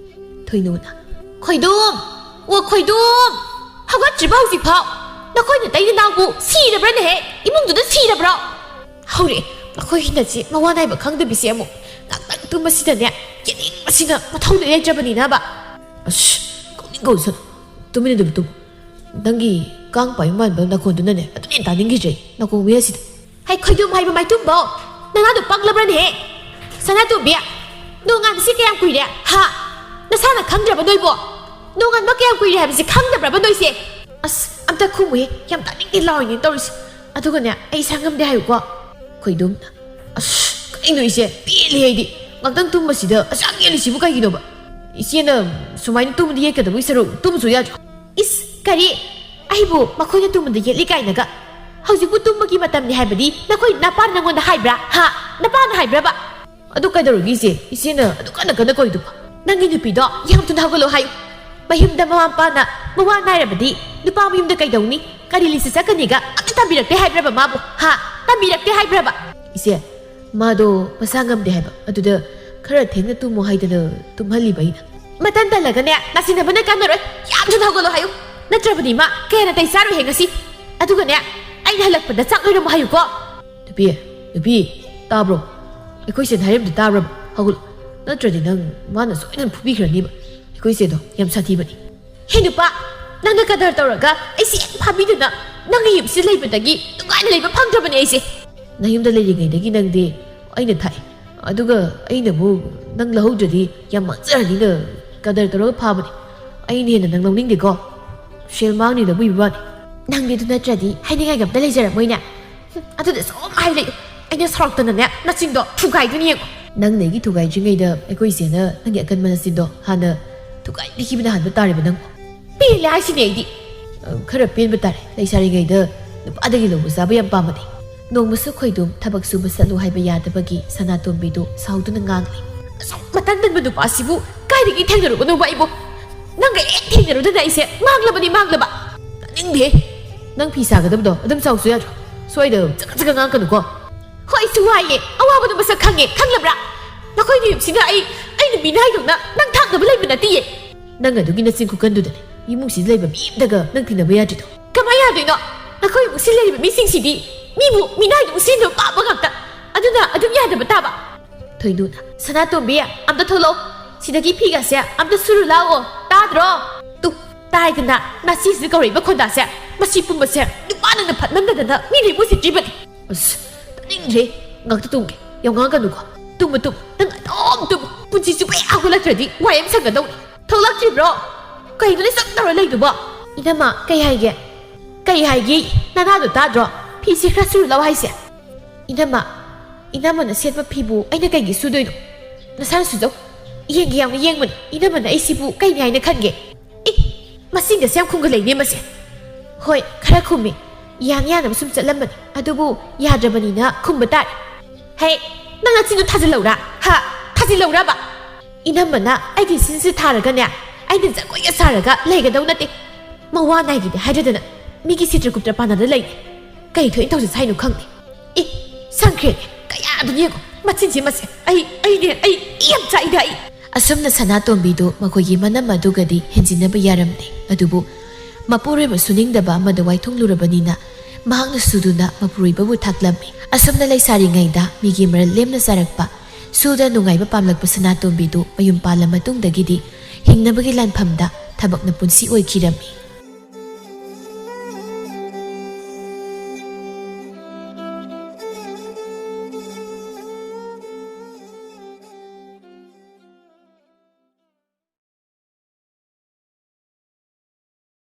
ꯊꯣꯏꯅꯨꯅ ꯈꯣꯏꯗꯨꯝ ꯑꯣ ꯈꯣꯏꯗꯨꯝ ꯍꯧꯒꯠꯇ꯭ꯔꯤꯕ ꯍꯧꯖꯤꯛꯐꯥꯎ ꯅꯈꯣꯏꯅ ꯇꯩ ꯅꯅꯥꯎꯕꯨ ꯁꯤꯔꯕ꯭ꯔꯅꯦꯍꯦ ꯏꯃꯨꯡꯗꯨꯗ ꯁꯤꯔꯕ꯭ꯔꯣ ꯍꯧꯔꯛꯑꯦ ꯅꯈꯣꯏꯒꯤ ꯅꯆꯦ ꯃꯋꯥ ꯅꯥꯏꯕ ꯈꯪꯗꯕꯤꯁꯦ ꯑꯃꯨꯛ ꯉꯥꯛꯇꯪ ꯇꯨꯝꯕꯁꯤꯗꯅꯦ ꯌꯦꯡꯅꯤꯡꯕꯁꯤꯅ ꯃꯊꯧꯗ ꯂꯩꯇ꯭ꯔꯕꯅꯤꯅꯕ ꯑꯁ ꯀꯧꯁꯅꯨ ꯇꯨꯃꯤꯟꯅ ꯑꯗꯨꯝ ꯇꯨꯝꯃꯨ ꯅꯪꯒꯤ ꯀꯥꯡ ꯄꯥꯏꯕ ꯃꯥꯟꯕ ꯅꯈꯣꯟꯗꯨꯅꯅꯦ ꯑꯗꯨꯅ ꯍꯦꯟꯅ ꯇꯥꯅꯤꯡꯈꯤꯗ꯭ꯔꯦ ꯅꯥꯀꯣꯡ ꯃꯌꯥꯁꯤꯗ ꯍꯩ ꯈꯣꯏꯗꯨꯝ ꯍꯥꯏꯕ ꯃꯥꯏꯇꯨꯝꯕꯣ ꯅꯅꯥꯗꯣ ꯄꯪꯂꯕ꯭ꯔꯅꯦꯍꯦ ꯁꯅꯥꯇꯣꯝꯕꯤ ꯅꯣꯡꯉꯥꯟꯕꯁꯤ ꯀꯌꯥꯝ ꯀꯨꯏꯔꯦ ꯍꯥ ꯅꯁꯥꯅ ꯈꯪꯗ꯭ꯔꯕ ꯅꯣꯏꯕꯣ ꯅꯣꯡꯉꯥꯟꯕ ꯀꯌꯥꯝ ꯀꯨꯏꯔꯦ ꯍꯥꯏꯕꯁꯤ ꯈꯪꯗꯕ꯭ꯔꯕ ꯅꯣꯏꯁꯦ ꯑꯁ ꯑꯝꯇ ꯈꯨꯝꯃꯨꯍꯦ ꯌꯥꯝ ꯇꯥꯅꯤꯡꯗꯦ ꯂꯥꯎꯔꯤꯅꯦ ꯇꯧꯔꯤꯁꯦ ꯑꯗꯨꯒꯅꯦ ꯑꯩ ꯏꯁꯥ ꯉꯝꯗꯦ ꯍꯥꯏꯌꯨꯀꯣ ꯈꯣꯏꯗꯨꯝꯅ ꯑꯁ ꯀꯩꯅꯣ ꯏꯆꯦ ꯄꯦꯜꯂꯤ ꯑꯩꯗꯤ ꯉꯥꯛꯇꯪ ꯇꯨꯝꯕꯁꯤꯗ ꯑꯁꯥꯡ ꯌꯦꯜꯂꯤꯁꯤꯕꯨ ꯀꯩꯒꯤꯅꯣꯕ ꯏꯆꯦꯅ ꯁꯨꯃꯥꯏꯅ ꯇꯨꯝꯕꯗ ꯌꯦꯠꯀꯗꯕꯒꯤ ꯁꯔꯨꯛ ꯇꯨꯝꯕꯁꯨ ꯌꯥꯗ꯭ꯔꯣ ꯏꯁ ꯀꯔꯤ ꯑꯩꯕꯨ ꯃꯈꯣꯏꯅ ꯇꯨꯝꯕꯗ ꯌꯦꯠꯂꯤ ꯀꯥꯏꯅꯒ ꯍꯧꯖꯤꯛꯄꯨ ꯇꯨꯝꯕꯒꯤ ꯃꯇꯝꯅꯤ ꯍꯥꯏꯕꯗꯤ ꯅꯈꯣꯏ ꯅꯄꯥꯅ ꯅꯪꯉꯣꯟꯗ ꯍꯥꯏꯕ꯭ꯔꯥ ꯍꯥ ꯅꯄꯥꯅ ꯍꯥꯏꯕ꯭ꯔꯕ ꯑꯗꯨ ꯀꯩꯗꯧꯔꯒꯦ ꯏꯆꯦꯅ ꯑꯗꯨ ꯀꯟꯅ ꯀꯧꯏꯗꯨꯕ ꯅꯪꯒꯤ ꯅꯨꯄꯤꯗꯣ ꯌꯥꯝ ꯊꯨꯅ ꯍꯧꯒꯠꯂꯣ ꯍꯥꯏꯌꯨ ꯃꯌꯨꯝꯗ ꯃꯃꯥ ꯃꯄꯥꯅ ꯃꯋꯥ ꯅꯥꯏꯔꯕꯗꯤ ꯅꯨꯄꯥ ꯃꯌꯨꯝꯗ ꯀꯩꯗꯧꯅꯤ ꯀꯔꯤ ꯂꯤꯁꯤ ꯆꯠꯀꯅꯤꯒ ꯑꯝꯇ ꯇꯝꯕꯤꯔꯛꯇꯦ ꯍꯥꯏꯕ꯭ꯔꯕ ꯃꯥꯕꯨ ꯍꯥ ꯇꯝꯕꯤꯔꯛꯇꯦ ꯍꯥꯏꯕ꯭ꯔꯕ ꯏꯆꯦ ꯃꯥꯗꯣ ꯃꯁꯥ ꯉꯝꯗꯦ ꯍꯥꯏꯕ ꯑꯗꯨꯗ ꯈꯔ ꯊꯦꯡꯅ ꯇꯨꯝꯃꯣ ꯍꯥꯏꯗꯅ ꯇꯨꯝꯍꯜꯂꯤꯕ ꯑꯩꯅ ꯃꯇꯟ ꯇꯜꯂꯒꯅꯦ ꯅꯥꯁꯤꯟꯅꯕꯅ ꯀꯥꯟꯅꯔꯣꯏ ꯌꯥꯝ ꯊꯨꯅ ꯍꯧꯒꯠꯂꯣ ꯍꯥꯏꯌꯨ ꯅꯠꯇ꯭ꯔꯕꯗꯤ ꯃꯥ ꯀꯌꯥ ꯅꯥꯇꯩ ꯆꯥꯔꯣꯏꯍꯦ ꯉꯁꯤ ꯑꯗꯨꯒꯅꯦ ꯑꯩꯅ ꯍꯜꯂꯛꯄꯗ ꯆꯥꯛ ꯂꯣꯏꯔꯝꯃꯣ ꯍꯥꯏꯌꯨꯀꯣ ꯅꯨꯄꯤ ꯇꯥꯕ꯭ꯔꯣ ꯑꯩꯈꯣꯏ ꯆꯦꯅ ꯍꯥꯏꯔꯝꯕꯗꯤ ꯇꯥꯕ꯭ꯔꯕ ꯍꯧꯒꯠꯂꯣ ꯅꯠꯇ꯭ꯔꯗꯤ ꯅꯪ ꯃꯥꯅ ꯁꯣꯏꯗꯅ ꯐꯨꯕꯤꯈ꯭ꯔꯅꯤꯕ ꯑꯩꯈꯣꯏ ꯆꯦꯗꯣ ꯌꯥꯝ ꯁꯥꯊꯤꯕꯅꯤ ꯍꯦ ꯅꯨꯄꯥ ꯅꯪꯅ ꯀꯗꯔ ꯇꯧꯔꯒ ꯑꯩꯁꯦ ꯍꯦꯛ ꯐꯥꯕꯤꯗꯨꯅ ꯅꯪꯒꯤ ꯌꯨꯝꯁꯤꯗ ꯂꯩꯕꯗꯒꯤ ꯅꯨꯡꯉꯥꯏꯅ ꯂꯩꯕ ꯐꯪꯗ꯭ꯔꯕꯅꯦ ꯑꯩꯁꯦ ꯅꯌꯨꯝꯗ ꯂꯩꯔꯤꯉꯩꯗꯒꯤ ꯅꯪꯗꯤ ꯑꯩꯅ ꯊꯥꯛꯏ ꯑꯗꯨꯒ ꯑꯩꯅꯕꯨ ꯅꯪ ꯂꯧꯍꯧꯗ꯭ꯔꯗꯤ ꯌꯥꯝ ꯃꯥꯡꯖꯔꯅꯤꯅ ꯀꯗꯔ ꯇꯧꯔꯒ ꯐꯥꯕꯅꯤ ꯑꯩꯅ ꯍꯦꯟꯅ ꯅꯪ ꯂꯧꯅꯤꯡꯗꯦꯀꯣ ꯁꯦꯜ ꯃꯥꯡꯅꯤꯗ ꯕꯨꯏꯕ ꯋꯥꯅꯤ ꯅꯪꯗꯤ ꯑꯗꯨ ꯅꯠꯇ꯭ꯔꯗꯤ ꯍꯥꯏꯅꯤꯡꯉꯥꯏꯒ ꯑꯝꯇ ꯂꯩꯖꯔꯝꯃꯣꯏꯅꯦ ꯑꯗꯨꯗ ꯁꯨꯝ ꯍꯥꯏ ꯂꯩ ꯑꯩꯅ ꯁꯥꯎꯔꯛꯇꯅꯅꯦ ꯅꯆꯤꯟꯗꯣ ꯊꯨꯒꯥꯏꯗꯨꯅꯤ ꯌꯦꯡꯉꯣ ꯅꯪꯅ ꯑꯩꯒꯤ ꯊꯨꯒꯥꯏꯗ꯭ꯔꯤꯉꯩꯗ ꯑꯩꯈꯣꯏ ꯏꯆꯦꯅ ꯅꯪꯒꯤ ꯑꯀꯟꯕ ꯅꯆꯤꯟꯗꯣ ꯍꯥꯟꯅ ꯊꯨꯒꯥꯏꯕꯤꯈꯤꯕꯅ ꯍꯥꯟꯕ ꯇꯥꯔꯦꯕ ꯅꯪ ꯄꯦꯜꯂꯦ ꯍꯥꯏꯁꯤꯅꯦ ꯑꯩꯗꯤ ꯈꯔ ꯄꯦꯟꯕ ꯇꯥꯔꯦ ꯂꯩꯁꯥꯔꯤꯉꯩꯗ ꯅꯨꯄꯥꯗꯒꯤ ꯂꯧꯕ ꯆꯥꯕ ꯌꯥꯝ ꯄꯥꯝꯕꯅꯤ ꯅꯣꯡꯃꯁꯨ ꯈꯣꯏꯗꯨꯝ ꯊꯕꯛ ꯁꯨꯕ ꯆꯠꯂꯨ ꯍꯥꯏꯕ ꯌꯥꯗꯕꯒꯤ ꯁꯅꯥꯇꯣꯝꯕꯤꯗꯨ ꯁꯥꯎꯗꯨꯅ ꯉꯥꯡꯂꯤ ꯑꯁꯨꯛ ꯃꯇꯟ ꯇꯟꯕ ꯅꯨꯄꯥꯁꯤꯕꯨ ꯀꯥꯏꯗꯒꯤ ꯊꯦꯡꯅꯔꯨꯕꯅꯣꯕ ꯑꯩꯕꯨ ꯅꯪꯒ ꯍꯦꯛ ꯊꯦꯡꯅꯔꯨꯗꯅ ꯑꯩꯁꯦ ꯃꯥꯡꯂꯕ ꯇꯥꯅꯤꯡꯗꯦ ꯅꯪ ꯐꯤ ꯁꯥꯒꯗꯕꯗꯣ ꯑꯗꯨꯝ ꯆꯥꯎꯁꯨ ꯌꯥꯗ꯭ꯔꯣ ꯁ꯭ꯋꯥꯏꯗ ꯆꯀꯠ ꯉꯥꯡꯀꯅꯨꯀꯣ ꯍꯣꯏ ꯑꯩꯁꯨ ꯋꯥꯏꯌꯦ ꯑꯋꯥꯕꯗꯨ ꯃꯁꯛ ꯈꯪꯂꯕ꯭ꯔꯥ ꯅꯈꯣꯏꯒꯤ ꯌꯨꯝꯁꯤꯗ ꯑꯩꯅ ꯃꯤꯅꯥꯏꯗꯧꯅ ꯅꯪ ꯊꯥꯛꯅꯕ ꯂꯩꯕ ꯅꯠꯇꯤꯌꯦ ꯅꯪ ꯑꯗꯨꯒꯤ ꯅꯆꯤꯟ ꯈꯨꯀꯟꯗꯨꯗꯅꯦ ꯏꯃꯨꯡꯁꯤꯗ ꯂꯩꯕ ꯃꯤ ꯑꯃꯇꯒ ꯅꯪ ꯊꯤꯅꯕ ꯌꯥꯗ꯭ꯔꯤꯗꯣ ꯀꯃꯥꯏ ꯌꯥꯗꯣꯏꯅꯣ ꯅꯈꯣꯏ ꯏꯃꯨꯡꯁꯤꯗ ꯂꯩꯔꯤꯕ ꯃꯤꯁꯤꯡꯁꯤꯗꯤ ꯃꯤꯕꯨ ꯃꯤꯅꯥꯏꯗꯧꯅ ꯁꯤꯖꯤꯟꯅꯕ ꯄꯥꯝꯕ ꯉꯥꯛꯇ ꯑꯗꯨꯅ ꯑꯗꯨꯝ ꯌꯥꯗꯕ ꯇꯥꯕ ꯊꯣꯏꯅꯨꯅ ꯁꯅꯥꯇꯣꯝꯕꯤ ꯑꯝꯇ ꯊꯣꯛꯂꯛꯑꯣ Sidagi piga se amta suru lao tadro tu tai kana masi si gori ba khonda se masi pum se nupa na phatman da mi ri bu si jibat as ning re ngak tu tung yang ngak ka nu ko tum nang tum punchi su bai a ko la tradi wa yam sang ga dau tholak ji bro kai du ni sak tar lai du ba ina ma kai hai gi na du tadro pi si khra suru lao hai se ina ma na set ba pi bu ai na kai gi su doi no na san su dau yeng yang yeng man ina man ai si bu kai ni ai na khan ge masing da sam khung ga lai ne ma se hoi khara khumi yang na sum chalam man adubu ya drabani na khum ba tai hey nang na chin tha jalo ra ha tha jalo ra ba ina man na ai gi sin si tha ra ga ne ai da koi ga sa ra ga lai ga dau na te ma wa nai gi de hai da na mi gi si tru kup tra pa na da lai kai thoi tau sai nu khang ni sang khe ka ya du ye ko ma chin chi ma se ai yam chai dai asumna Sanatombi do makogi manam madugadi henjinaba yaramne adubu mapure basuning daba madawai thunglurabanina mahangna suduna mapuri babu thaklami asumna laisari ngaida migi maral lemna sarakpa suda nungaiba pamlakpa Sanatombi do mayum pala matungdagidi hingnabagi lanphamda thabakna punsi oikirami